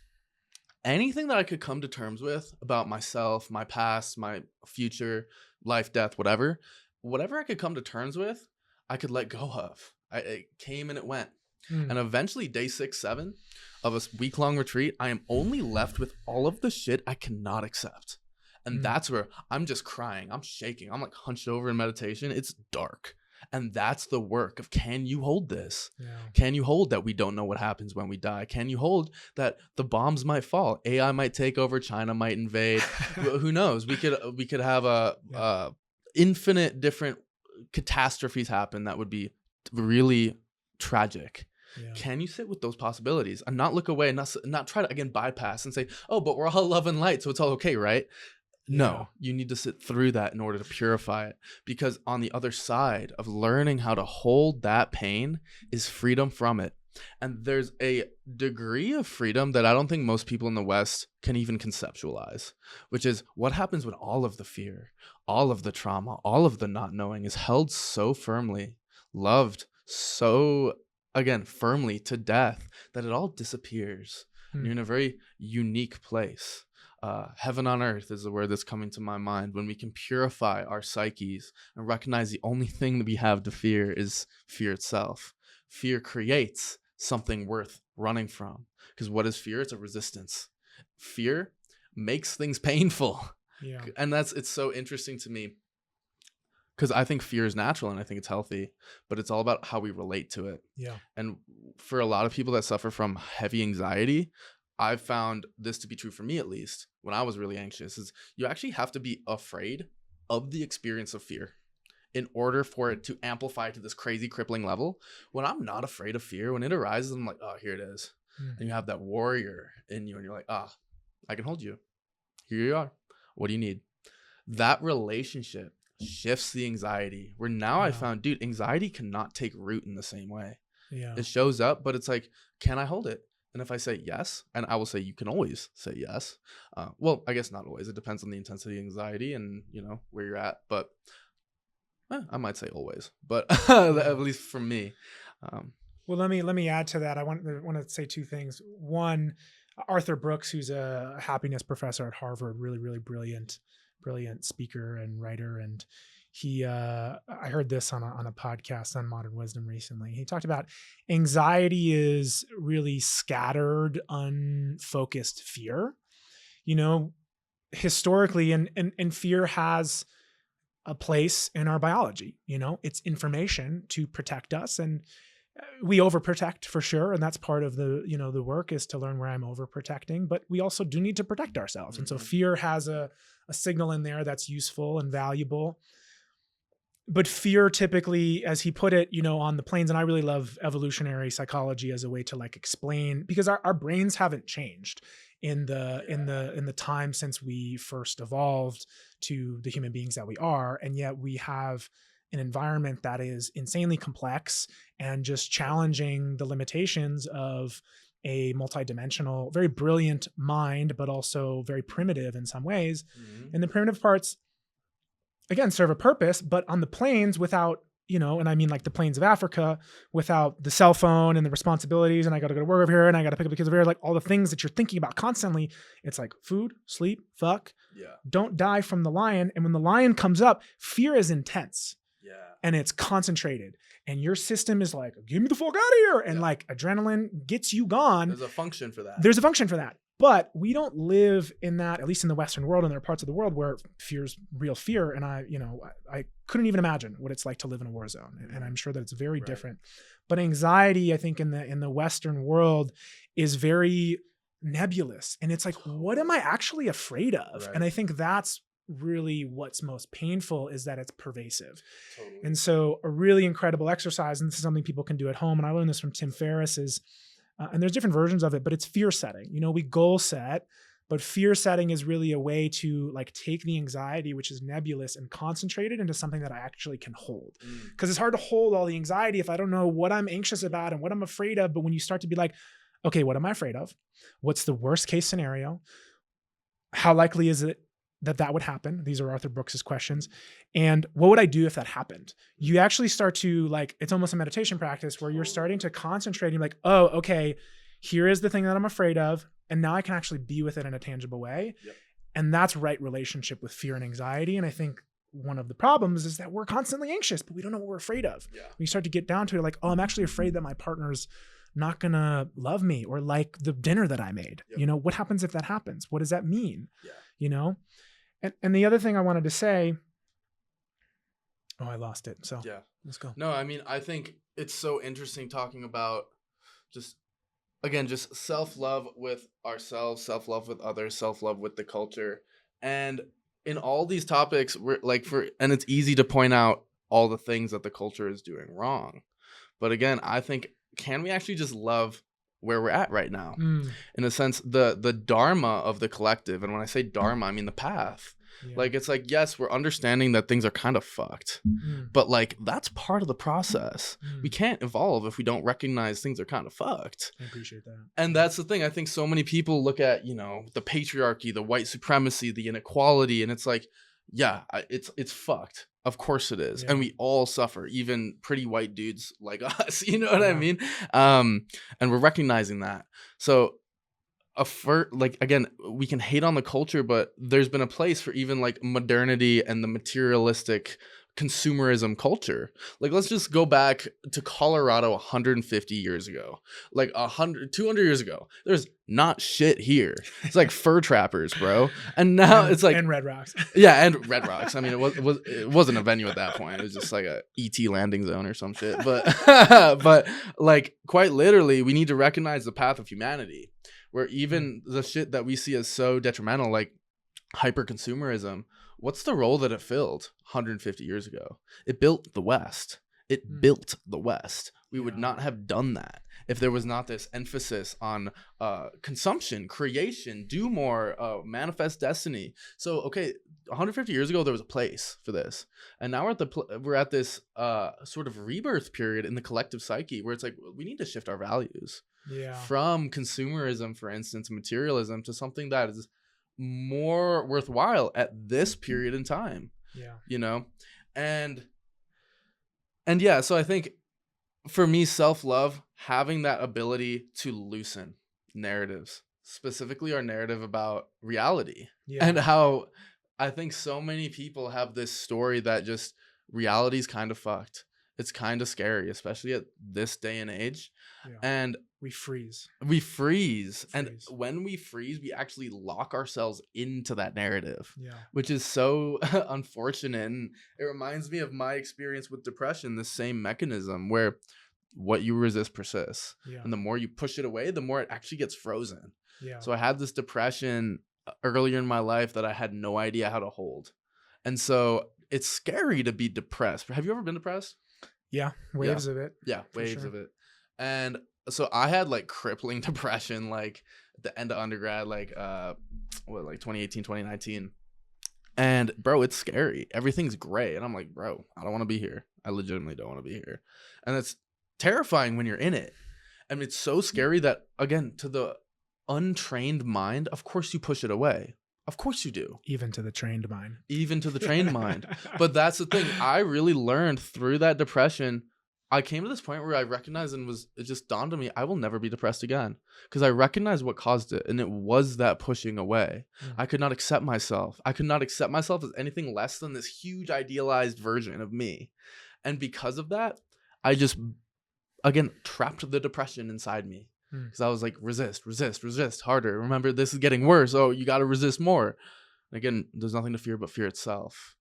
[SPEAKER 1] anything that I could come to terms with about myself, my past, my future, life, death, whatever I could come to terms with, I could let go of. It came and it went. And eventually day 6, 7 of a week-long retreat, I am only left with all of the shit I cannot accept. And that's where I'm just crying. I'm shaking. I'm like hunched over in meditation. It's dark. And that's the work of, can you hold this? Can you hold that we don't know what happens when we die? Can you hold that the bombs might fall? AI might take over. China might invade. Who knows? We could have infinite different catastrophes happen that would be really tragic. Can you sit with those possibilities and not look away and not try to, again, bypass and say, oh, but we're all love and light, so it's all okay, right? No, you need to sit through that in order to purify it, because on the other side of learning how to hold that pain is freedom from it. And there's a degree of freedom that I don't think most people in the West can even conceptualize, which is what happens when all of the fear, all of the trauma, all of the not knowing is held so firmly, loved so, again, firmly to death, that it all disappears. And you're in a very unique place. Heaven on earth is the word that's coming to my mind, when we can purify our psyches and recognize the only thing that we have to fear is fear itself. Fear creates something worth running from, because what is fear? It's a resistance. Fear makes things painful.
[SPEAKER 2] Yeah.
[SPEAKER 1] And it's so interesting to me, because I think fear is natural and I think it's healthy, but it's all about how we relate to it.
[SPEAKER 2] Yeah.
[SPEAKER 1] And for a lot of people that suffer from heavy anxiety, I've found this to be true for me, at least when I was really anxious, is you actually have to be afraid of the experience of fear in order for it to amplify to this crazy crippling level. When I'm not afraid of fear, when it arises, I'm like, oh, here it is. And you have that warrior in you and you're like, I can hold you. Here you are. What do you need? That relationship shifts the anxiety, where now I found, dude, anxiety cannot take root in the same way.
[SPEAKER 2] Yeah.
[SPEAKER 1] It shows up, but it's like, can I hold it? And if I say yes, and I will say you can always say yes. Well, I guess not always. It depends on the intensity of anxiety and, where you're at. But I might say always. But at least for me.
[SPEAKER 2] Well, let me add to that. I want to say two things. One, Arthur Brooks, who's a happiness professor at Harvard, really, really brilliant speaker and writer. And he, I heard this on a podcast on Modern Wisdom recently. He talked about anxiety is really scattered, unfocused fear, historically, and fear has a place in our biology. It's information to protect us, and we overprotect for sure. And that's part of the, the work is to learn where I'm overprotecting, but we also do need to protect ourselves. And so fear has a signal in there that's useful and valuable. But fear typically, as he put it, on the planes, and I really love evolutionary psychology as a way to explain, because our brains haven't changed in the time since we first evolved to the human beings that we are. And yet we have an environment that is insanely complex and just challenging the limitations of a multidimensional, very brilliant mind, but also very primitive in some ways. And the primitive parts, again, serve a purpose, but on the plains without, and I mean the plains of Africa, without the cell phone and the responsibilities, and I got to go to work over here and I got to pick up the kids over here, all the things that you're thinking about constantly, it's like food, sleep, fuck, don't die from the lion. And when the lion comes up, fear is intense and it's concentrated. And your system is like, get me the fuck out of here. And adrenaline gets you gone.
[SPEAKER 1] There's a function for that.
[SPEAKER 2] But we don't live in that, at least in the Western world. And there are parts of the world where fear's real fear. And I couldn't even imagine what it's like to live in a war zone. And I'm sure that it's very different. But anxiety, I think in the Western world is very nebulous. And it's like, what am I actually afraid of? Right. And I think that's really what's most painful, is that it's pervasive. Totally. And so a really incredible exercise, and this is something people can do at home, and I learned this from Tim Ferriss, is and there's different versions of it, but it's fear setting. We goal set, but fear setting is really a way to take the anxiety, which is nebulous, and concentrate it into something that I actually can hold. Because it's hard to hold all the anxiety if I don't know what I'm anxious about and what I'm afraid of. But when you start to be like, okay, what am I afraid of? What's the worst case scenario? How likely is it that would happen? These are Arthur Brooks's questions. And what would I do if that happened? You actually start to it's almost a meditation practice where you're starting to concentrate and you're like, oh, okay, here is the thing that I'm afraid of. And now I can actually be with it in a tangible way. Yep. And that's right relationship with fear and anxiety. And I think one of the problems is that we're constantly anxious, but we don't know what we're afraid of. Yeah. When you start to get down to it, oh, I'm actually afraid that my partner's not gonna love me or like the dinner that I made. Yep. What happens if that happens? What does that mean? Yeah. And the other thing I wanted to say, I lost it. So let's go.
[SPEAKER 1] No, I mean, I think it's so interesting talking about just self-love with ourselves, self-love with others, self-love with the culture. And in all these topics, we're and it's easy to point out all the things that the culture is doing wrong. But again, I think, can we actually just love where we're at right now? In a sense, the dharma of the collective. And when I say dharma, I mean the path. Yeah. Like, it's like, yes, we're understanding that things are kind of fucked, but like, that's part of the process. We can't evolve if we don't recognize things are kind of fucked.
[SPEAKER 2] I appreciate that.
[SPEAKER 1] And that's the thing. I think so many people look at, you know, the patriarchy, the white supremacy, the inequality, and it's like, yeah, it's fucked. Of course it is. Yeah. And we all suffer, even pretty white dudes like us, you know what I mean? And we're recognizing that. So like, again, we can hate on the culture, but there's been a place for even like modernity and the materialistic consumerism culture. Like, let's just go back to Colorado 150 years ago, like 200 years ago. There's not shit here. It's like fur trappers, bro. And now it's like,
[SPEAKER 2] and Red Rocks.
[SPEAKER 1] Yeah, and Red Rocks. I mean, it wasn't a venue at that point. It was just like a ET landing zone or some shit. But but like, quite literally, we need to recognize the path of humanity, where even the shit that we see as so detrimental, like hyper consumerism, what's the role that it filled 150 years ago? It built the West. It built the West. We would not have done that if there was not this emphasis on consumption, creation, do more, manifest destiny. So, okay, 150 years ago, there was a place for this. And now we're at this sort of rebirth period in the collective psyche where it's like, we need to shift our values from consumerism, for instance, materialism, to something that is more worthwhile at this period in time. You know? And yeah, so I think for me, self-love, having that ability to loosen narratives, specifically our narrative about reality, and how I think so many people have this story that just reality's kind of fucked. It's kind of scary, especially at this day and age. And
[SPEAKER 2] we freeze.
[SPEAKER 1] And when we freeze, we actually lock ourselves into that narrative, which is so unfortunate. And it reminds me of my experience with depression, the same mechanism where what you resist persists. And the more you push it away, the more it actually gets frozen. So I had this depression earlier in my life that I had no idea how to hold. And so it's scary to be depressed. Have you ever been depressed?
[SPEAKER 2] Yeah, waves of it.
[SPEAKER 1] Yeah, waves of it. And so I had like crippling depression, like at the end of undergrad, like 2018, 2019. And bro, it's scary. Everything's gray. And I'm like, bro, I don't want to be here. I legitimately don't want to be here. And it's terrifying when you're in it. And it's so scary that, again, to the untrained mind, of course you push it away. Of course you do.
[SPEAKER 2] Even to the trained mind.
[SPEAKER 1] But that's the thing. I really learned through that depression. I came to this point where I recognized it just dawned on me, I will never be depressed again. Because I recognized what caused it. And it was that pushing away. I could not accept myself. I could not accept myself as anything less than this huge idealized version of me. And because of that, I just, again, trapped the depression inside me. Because I was like, resist harder. Remember, this is getting worse. Oh, you got to resist more. And again, there's nothing to fear but fear itself.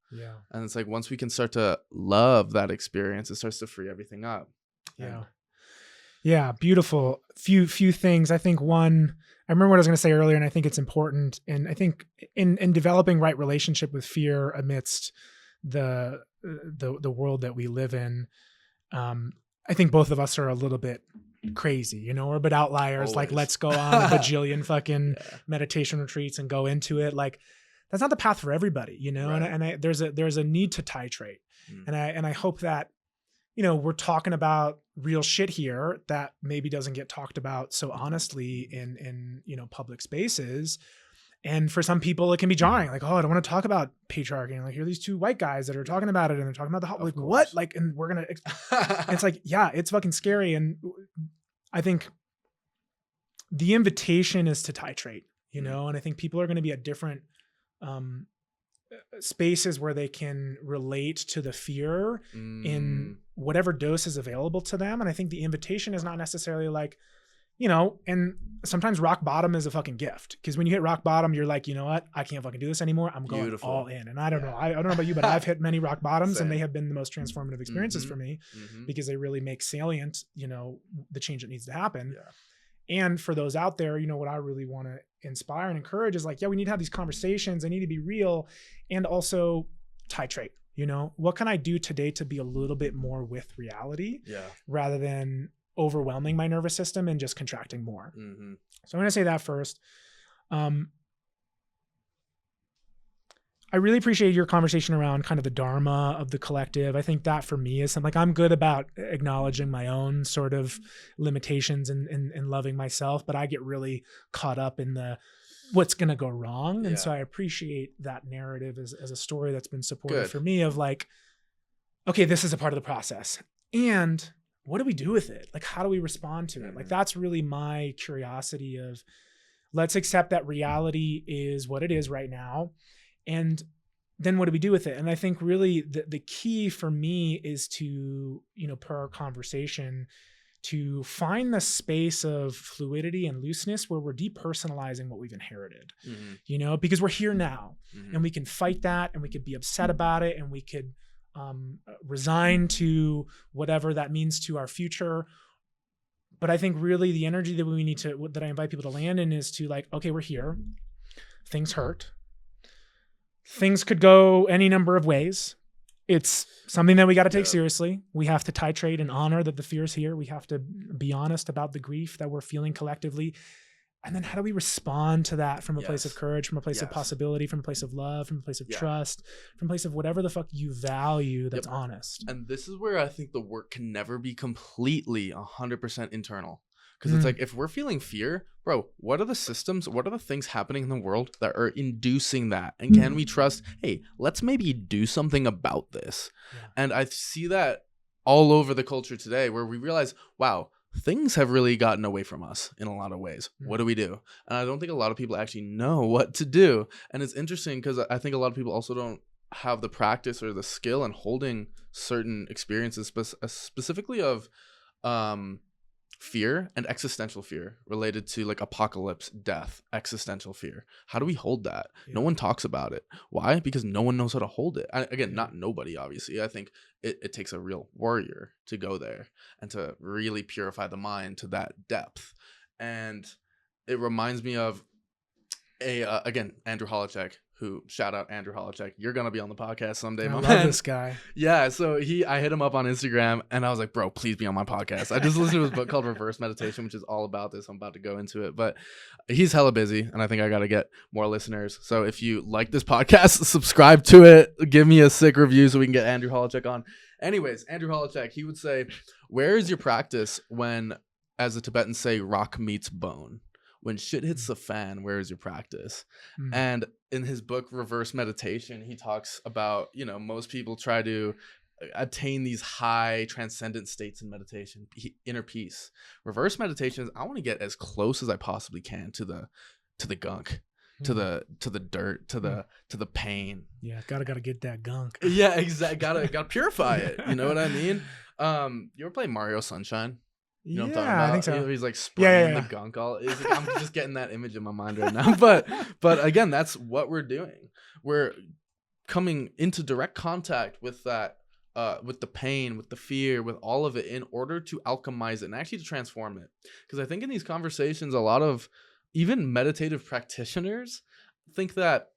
[SPEAKER 1] And it's like, once we can start to love that experience, it starts to free everything up.
[SPEAKER 2] Yeah, beautiful. Few things. I think one, I remember what I was going to say earlier, and I think it's important. And I think in developing right relationship with fear amidst the world that we live in, I think both of us are a little bit crazy, you know, we're a bit outliers. Always. Like, let's go on a bajillion fucking meditation retreats and go into it. Like, that's not the path for everybody, you know. Right. And there's a need to titrate, and I hope that, you know, we're talking about real shit here that maybe doesn't get talked about so honestly in you know, public spaces. And for some people, it can be jarring. Like, oh, I don't want to talk about patriarchy. And like, here are these two white guys that are talking about it, and they're talking about the like, what? Like, and we're gonna. It's like, yeah, it's fucking scary. And I think the invitation is to titrate, you know. And I think people are going to be at different spaces where they can relate to the fear in whatever dose is available to them. And I think the invitation is not necessarily like, you know, and sometimes rock bottom is a fucking gift, because when you hit rock bottom, you're like, you know what, I can't fucking do this anymore. I'm going all in. And I don't know. I don't know about you, but I've hit many rock bottoms and they have been the most transformative experiences for me because they really make salient, you know, the change that needs to happen. And for those out there, you know, what I really want to inspire and encourage is like, yeah, we need to have these conversations. They need to be real, and also titrate. You know, what can I do today to be a little bit more with reality rather than overwhelming my nervous system and just contracting more. So I'm going to say that first. I really appreciate your conversation around kind of the dharma of the collective. I think that for me is something like I'm good about acknowledging my own sort of limitations and loving myself, but I get really caught up in the what's going to go wrong. And so I appreciate that narrative as a story that's been supportive for me of like, okay, this is a part of the process. And what do we do with it? Like, how do we respond to it? Like, that's really my curiosity of let's accept that reality is what it is right now. And then what do we do with it? And I think really the key for me is to, per our conversation, to find the space of fluidity and looseness where we're depersonalizing what we've inherited, because we're here now and we can fight that and we could be upset about it and we could resign to whatever that means to our future. But I think really the energy that I invite people to land in is to like, okay, we're here. Things hurt. Things could go any number of ways. It's something that we got to take seriously. We have to titrate and honor that the fear is here. We have to be honest about the grief that we're feeling collectively. And then how do we respond to that from a place of courage, from a place of possibility, from a place of love, from a place of trust, from a place of whatever the fuck you value that's honest.
[SPEAKER 1] And this is where I think the work can never be completely 100% internal. Because it's like, if we're feeling fear, bro, what are the systems, what are the things happening in the world that are inducing that? And can we trust, hey, let's maybe do something about this? Yeah. And I see that all over the culture today where we realize, wow, things have really gotten away from us in a lot of ways. What do we do? And I don't think a lot of people actually know what to do. And it's interesting because I think a lot of people also don't have the practice or the skill in holding certain experiences, specifically of fear and existential fear related to like apocalypse, death, existential fear. How do we hold that? No one talks about it. Why? Because no one knows how to hold it. Again, not nobody, obviously. I think it takes a real warrior to go there and to really purify the mind to that depth. And it reminds me of again, Andrew Holacek, who, shout out Andrew Holacek, you're gonna be on the podcast someday.
[SPEAKER 2] I love this guy.
[SPEAKER 1] Yeah, so I hit him up on Instagram and I was like, bro, please be on my podcast. I just listened to his book called Reverse Meditation, which is all about this. I'm about to go into it, but he's hella busy and I think I gotta get more listeners. So if you like this podcast, subscribe to it, give me a sick review so we can get Andrew Holacek on. Anyways, Andrew Holacek, he would say, where is your practice when, as the Tibetans say, rock meets bone? When shit hits the fan, where is your practice? And in his book, Reverse Meditation, he talks about, most people try to attain these high transcendent states in meditation, inner peace. Reverse meditation is, I want to get as close as I possibly can to the gunk, to the dirt, to the pain.
[SPEAKER 2] Yeah, gotta get that gunk.
[SPEAKER 1] Yeah, exactly. Gotta purify it. You know what I mean? You ever play Mario Sunshine? You know what I'm talking about?
[SPEAKER 2] I think so.
[SPEAKER 1] He's like spraying the gunk all. Like, I'm just getting that image in my mind right now. But again, that's what we're doing. We're coming into direct contact with that, with the pain, with the fear, with all of it, in order to alchemize it and actually to transform it. Because I think in these conversations, a lot of even meditative practitioners think that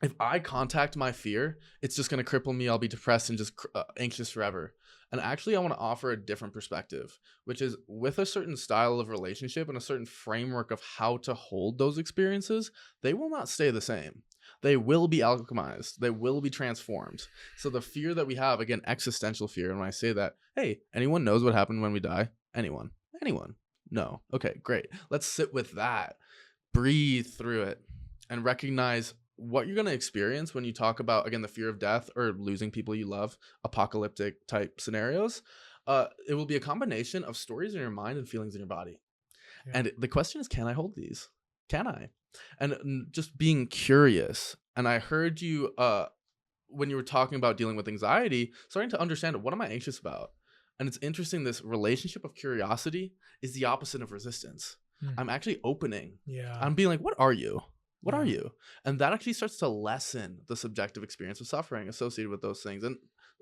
[SPEAKER 1] if I contact my fear, it's just going to cripple me. I'll be depressed and just anxious forever. And actually, I want to offer a different perspective, which is with a certain style of relationship and a certain framework of how to hold those experiences, they will not stay the same. They will be alchemized. They will be transformed. So the fear that we have, again, existential fear. And when I say that, hey, anyone knows what happened when we die? Anyone? No. Okay, great. Let's sit with that, breathe through it, and recognize what you're going to experience when you talk about, again, the fear of death or losing people you love, apocalyptic type scenarios. It will be a combination of stories in your mind and feelings in your body. Yeah. And the question is, can I hold these? Can I? And just being curious. And I heard you, when you were talking about dealing with anxiety, starting to understand, what am I anxious about? And it's interesting, this relationship of curiosity is the opposite of resistance. I'm actually opening. Yeah. I'm being like, what are you? What are you? And that actually starts to lessen the subjective experience of suffering associated with those things. And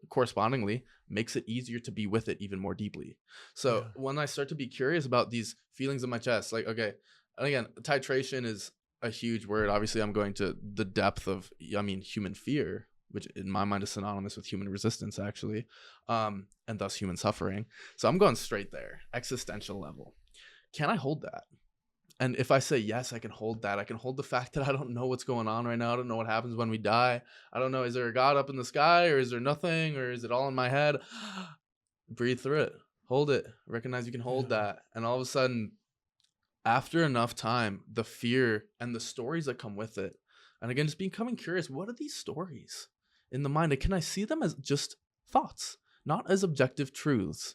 [SPEAKER 1] correspondingly makes it easier to be with it even more deeply. So when I start to be curious about these feelings in my chest, like, okay, and again, titration is a huge word. Obviously, I'm going to the depth of, human fear, which in my mind is synonymous with human resistance, actually, and thus human suffering. So I'm going straight there, existential level. Can I hold that? And if I say yes, I can hold that. I can hold the fact that I don't know what's going on right now. I don't know what happens when we die. I don't know, is there a God up in the sky, or is there nothing, or is it all in my head? Breathe through it. Hold it. Recognize you can hold that. And all of a sudden, after enough time, the fear and the stories that come with it, and again, just becoming curious, what are these stories in the mind? And can I see them as just thoughts, not as objective truths?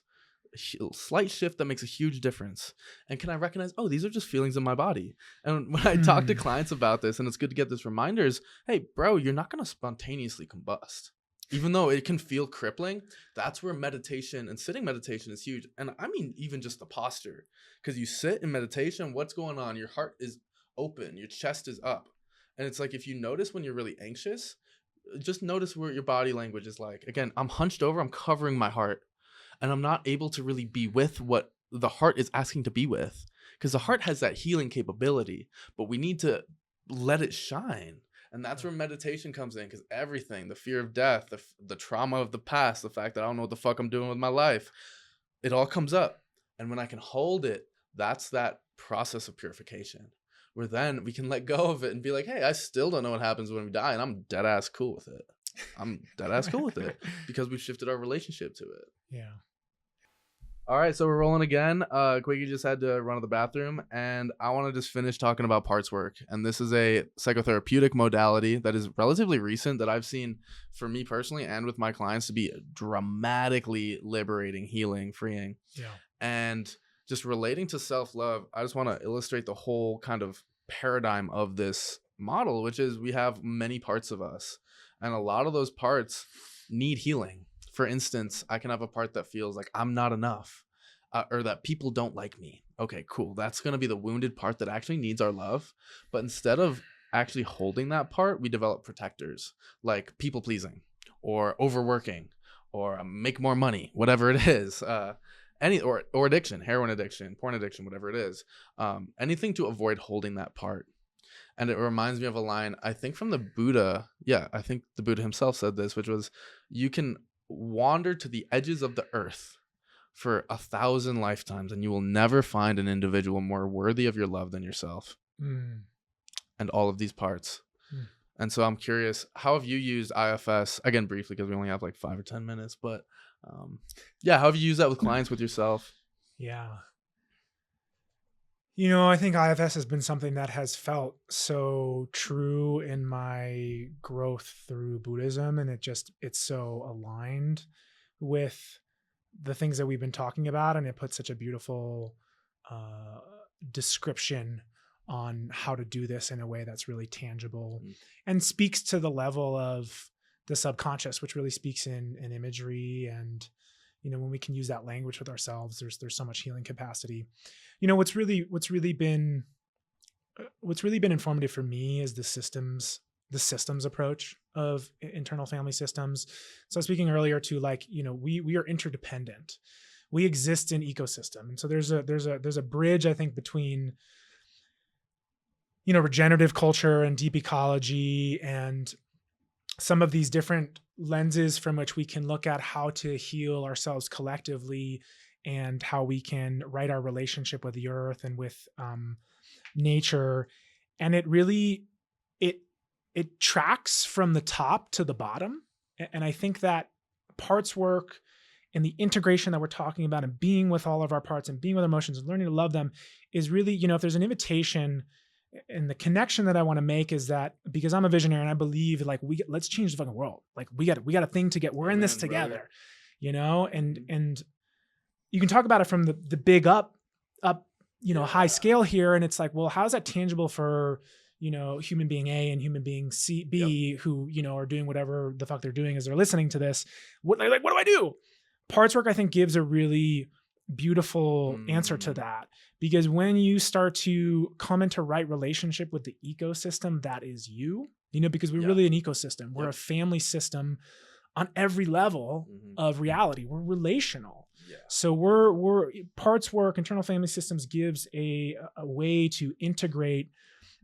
[SPEAKER 1] A slight shift that makes a huge difference. And can I recognize, oh, these are just feelings in my body? And when I talk to clients about this, and it's good to get this reminders, hey, bro, you're not going to spontaneously combust. Even though it can feel crippling, that's where meditation and sitting meditation is huge. And I mean, even just the posture, because you sit in meditation, what's going on? Your heart is open, your chest is up. And it's like, if you notice when you're really anxious, just notice where your body language is like. Again, I'm hunched over, I'm covering my heart, and I'm not able to really be with what the heart is asking to be with, because the heart has that healing capability, but we need to let it shine. And that's where meditation comes in, because everything, the fear of death, the trauma of the past, the fact that I don't know what the fuck I'm doing with my life, it all comes up. And when I can hold it, that's that process of purification, where then we can let go of it and be like, hey, I still don't know what happens when we die, and I'm dead ass cool with it. I'm dead ass cool with it because we've shifted our relationship to it.
[SPEAKER 2] Yeah.
[SPEAKER 1] All right, so we're rolling again. Quiggy just had to run to the bathroom, and I want to just finish talking about parts work. And this is a psychotherapeutic modality that is relatively recent that I've seen, for me personally and with my clients, to be dramatically liberating, healing, freeing.
[SPEAKER 2] Yeah.
[SPEAKER 1] And just relating to self-love, I just want to illustrate the whole kind of paradigm of this model, which is we have many parts of us, and a lot of those parts need healing. For instance, I can have a part that feels like I'm not enough, or that people don't like me. Okay, cool. That's going to be the wounded part that actually needs our love. But instead of actually holding that part, we develop protectors like people pleasing or overworking or make more money, whatever it is. Or addiction, heroin addiction, porn addiction, whatever it is. Anything to avoid holding that part. And it reminds me of a line, I think from the Buddha. Yeah, I think the Buddha himself said this, which was, you can wander to the edges of the earth for 1,000 lifetimes, and you will never find an individual more worthy of your love than yourself. And all of these parts. And so I'm curious, how have you used IFS, again briefly because we only have like 5 or 10 minutes, but how have you used that with clients, with yourself?
[SPEAKER 2] Yeah. You know, I think IFS has been something that has felt so true in my growth through Buddhism. And it's so aligned with the things that we've been talking about. And it puts such a beautiful description on how to do this in a way that's really tangible and speaks to the level of the subconscious, which really speaks in imagery. And, you know, when we can use that language with ourselves, there's so much healing capacity. You know, what's really been informative for me is the systems approach of internal family systems. So I was speaking earlier to, like, you know, we are interdependent. We exist in ecosystem. And so there's a bridge, I think, between, you know, regenerative culture and deep ecology and some of these different lenses from which we can look at how to heal ourselves collectively and how we can right our relationship with the earth and with nature. And it really, it tracks from the top to the bottom. And I think that parts work and the integration that we're talking about and being with all of our parts and being with emotions and learning to love them is really, you know, if there's an invitation, and the connection that I want to make is that, because I'm a visionary and I believe, like, let's change the fucking world. Like, we got a thing to get, we're in this together, brother. You know, and you can talk about it from the big up, you know, high scale here. And it's like, well, how is that tangible for, you know, human being A and human being B, who, you know, are doing whatever the fuck they're doing as they're listening to this? What do I do? Parts work, I think, gives a really beautiful answer to that, because when you start to come into right relationship with the ecosystem that is you know, because we're really an ecosystem, we're a family system on every level of reality, we're relational. So we're parts work, internal family systems gives a way to integrate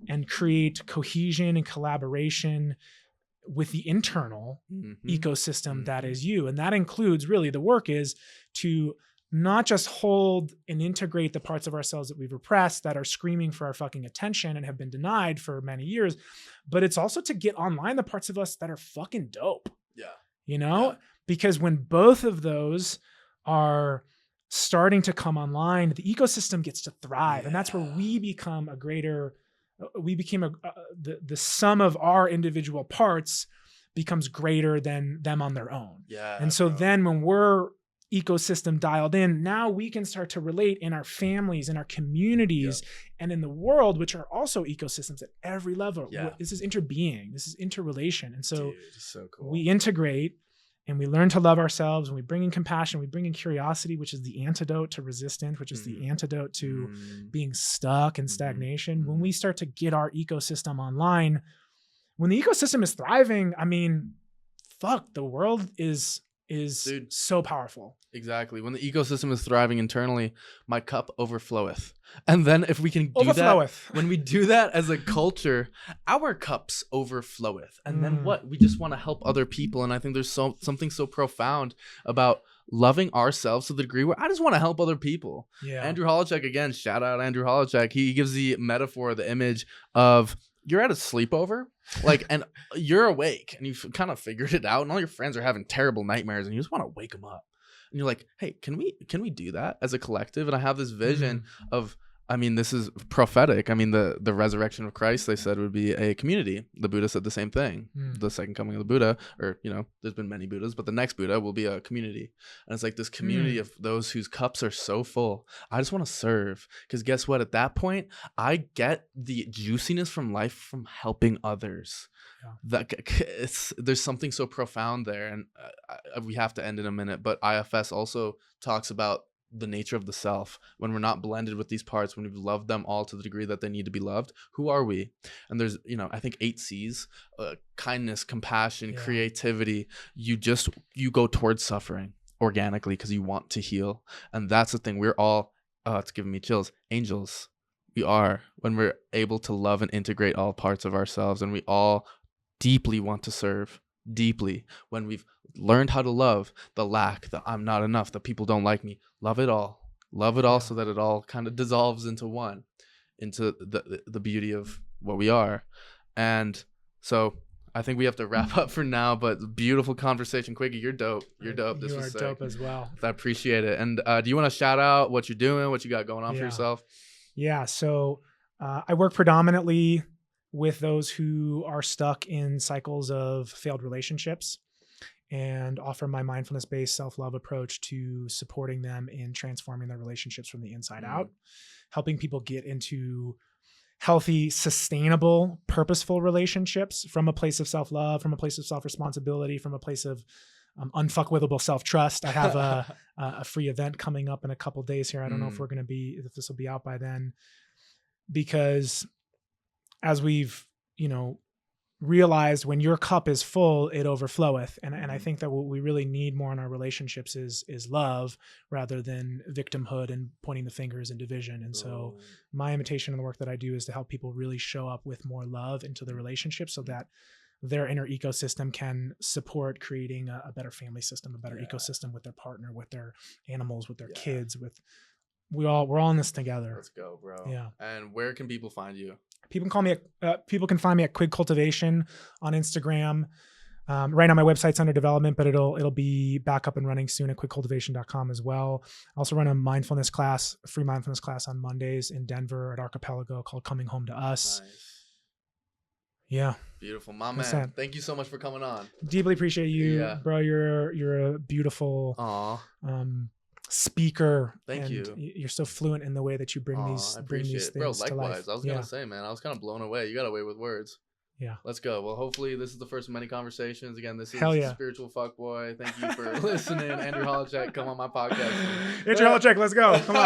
[SPEAKER 2] and create cohesion and collaboration with the internal ecosystem that is you. And that includes, really, the work is to not just hold and integrate the parts of ourselves that we've repressed that are screaming for our fucking attention and have been denied for many years, but it's also to get online the parts of us that are fucking dope.
[SPEAKER 1] Yeah.
[SPEAKER 2] You know, because when both of those are starting to come online, the ecosystem gets to thrive. And that's where we become the sum of our individual parts becomes greater than them on their own.
[SPEAKER 1] Yeah.
[SPEAKER 2] And so then when we're ecosystem dialed in, now we can start to relate in our families, in our communities, and in the world, which are also ecosystems at every level. This is interbeing, this is interrelation. And so,
[SPEAKER 1] so cool.
[SPEAKER 2] We integrate and we learn to love ourselves, and we bring in compassion, we bring in curiosity, which is the antidote to resistance, which is the antidote to being stuck in stagnation. When we start to get our ecosystem online, when the ecosystem is thriving, I mean, fuck, the world is so powerful.
[SPEAKER 1] Exactly. When the ecosystem is thriving internally, my cup overfloweth. And then if we can do that, when we do that as a culture, our cups overfloweth. And then what? We just want to help other people. And I think there's something so profound about loving ourselves to the degree where I just want to help other people.
[SPEAKER 2] Yeah.
[SPEAKER 1] Andrew Holacek, again, shout out Andrew Holacek. He gives the metaphor, the image of you're at a sleepover, like, and you're awake and you've kind of figured it out, and all your friends are having terrible nightmares, and you just want to wake them up. And you're like, hey, can we do that as a collective? And I have this vision of, I mean, this is prophetic. I mean, the resurrection of Christ, they said, would be a community. The Buddha said the same thing. The second coming of the Buddha, or, you know, there's been many Buddhas, but the next Buddha will be a community. And it's like this community of those whose cups are so full. I just want to serve. Because guess what? At that point, I get the juiciness from life from helping others. There's something so profound there. And we have to end in a minute, but IFS also talks about the nature of the self. When we're not blended with these parts, when we've loved them all to the degree that they need to be loved, who are we? And there's, you know, I think 8 C's, kindness, compassion, creativity. You go towards suffering organically because you want to heal. And that's the thing. We're all, it's giving me chills, angels. We are, when we're able to love and integrate all parts of ourselves, and we all deeply want to serve. Deeply, when we've learned how to love the lack, the I'm not enough, the people don't like me, love it all so that it all kind of dissolves into the beauty of what we are. And so I think we have to wrap up for now, but beautiful conversation. Quiggy, you're dope. This was sick.
[SPEAKER 2] Dope as well.
[SPEAKER 1] I appreciate it. And do you want to shout out what you're doing, what you got going on for yourself?
[SPEAKER 2] Yeah, so I work predominantly with those who are stuck in cycles of failed relationships, and offer my mindfulness-based self-love approach to supporting them in transforming their relationships from the inside out, helping people get into healthy, sustainable, purposeful relationships from a place of self-love, from a place of self-responsibility, from a place of unfuckwithable self-trust. I have a free event coming up in a couple days here. I don't know if this will be out by then, because as we've, realized, when your cup is full, it overfloweth. And I think that what we really need more in our relationships is love, rather than victimhood and pointing the fingers and division. And so my invitation in the work that I do is to help people really show up with more love into the relationship, so that their inner ecosystem can support creating a better family system, a better ecosystem with their partner, with their animals, with their kids, we're all in this together.
[SPEAKER 1] Let's go, bro.
[SPEAKER 2] Yeah.
[SPEAKER 1] And where can people find you?
[SPEAKER 2] People can find me at Quig Cultivation on Instagram. Right now my website's under development, but it'll be back up and running soon at quigcultivation.com as well. I also run a free mindfulness class on Mondays in Denver at Archipelago called Coming Home to Us.
[SPEAKER 1] Nice.
[SPEAKER 2] Yeah.
[SPEAKER 1] Beautiful. My man. Thank you so much for coming on.
[SPEAKER 2] Deeply appreciate you, bro. You're a beautiful speaker.
[SPEAKER 1] Thank you.
[SPEAKER 2] You're so fluent in the way that you bring these things
[SPEAKER 1] bro, likewise.
[SPEAKER 2] to life.
[SPEAKER 1] I was gonna say, man, I was kind of blown away. You got away with words.
[SPEAKER 2] Yeah.
[SPEAKER 1] Let's go. Well, hopefully this is the first of many conversations. Again, this is Spiritual Fuckboy. Thank you for listening. Andrew Holacek, come on my podcast.
[SPEAKER 2] Andrew Holacek, let's go. Come on.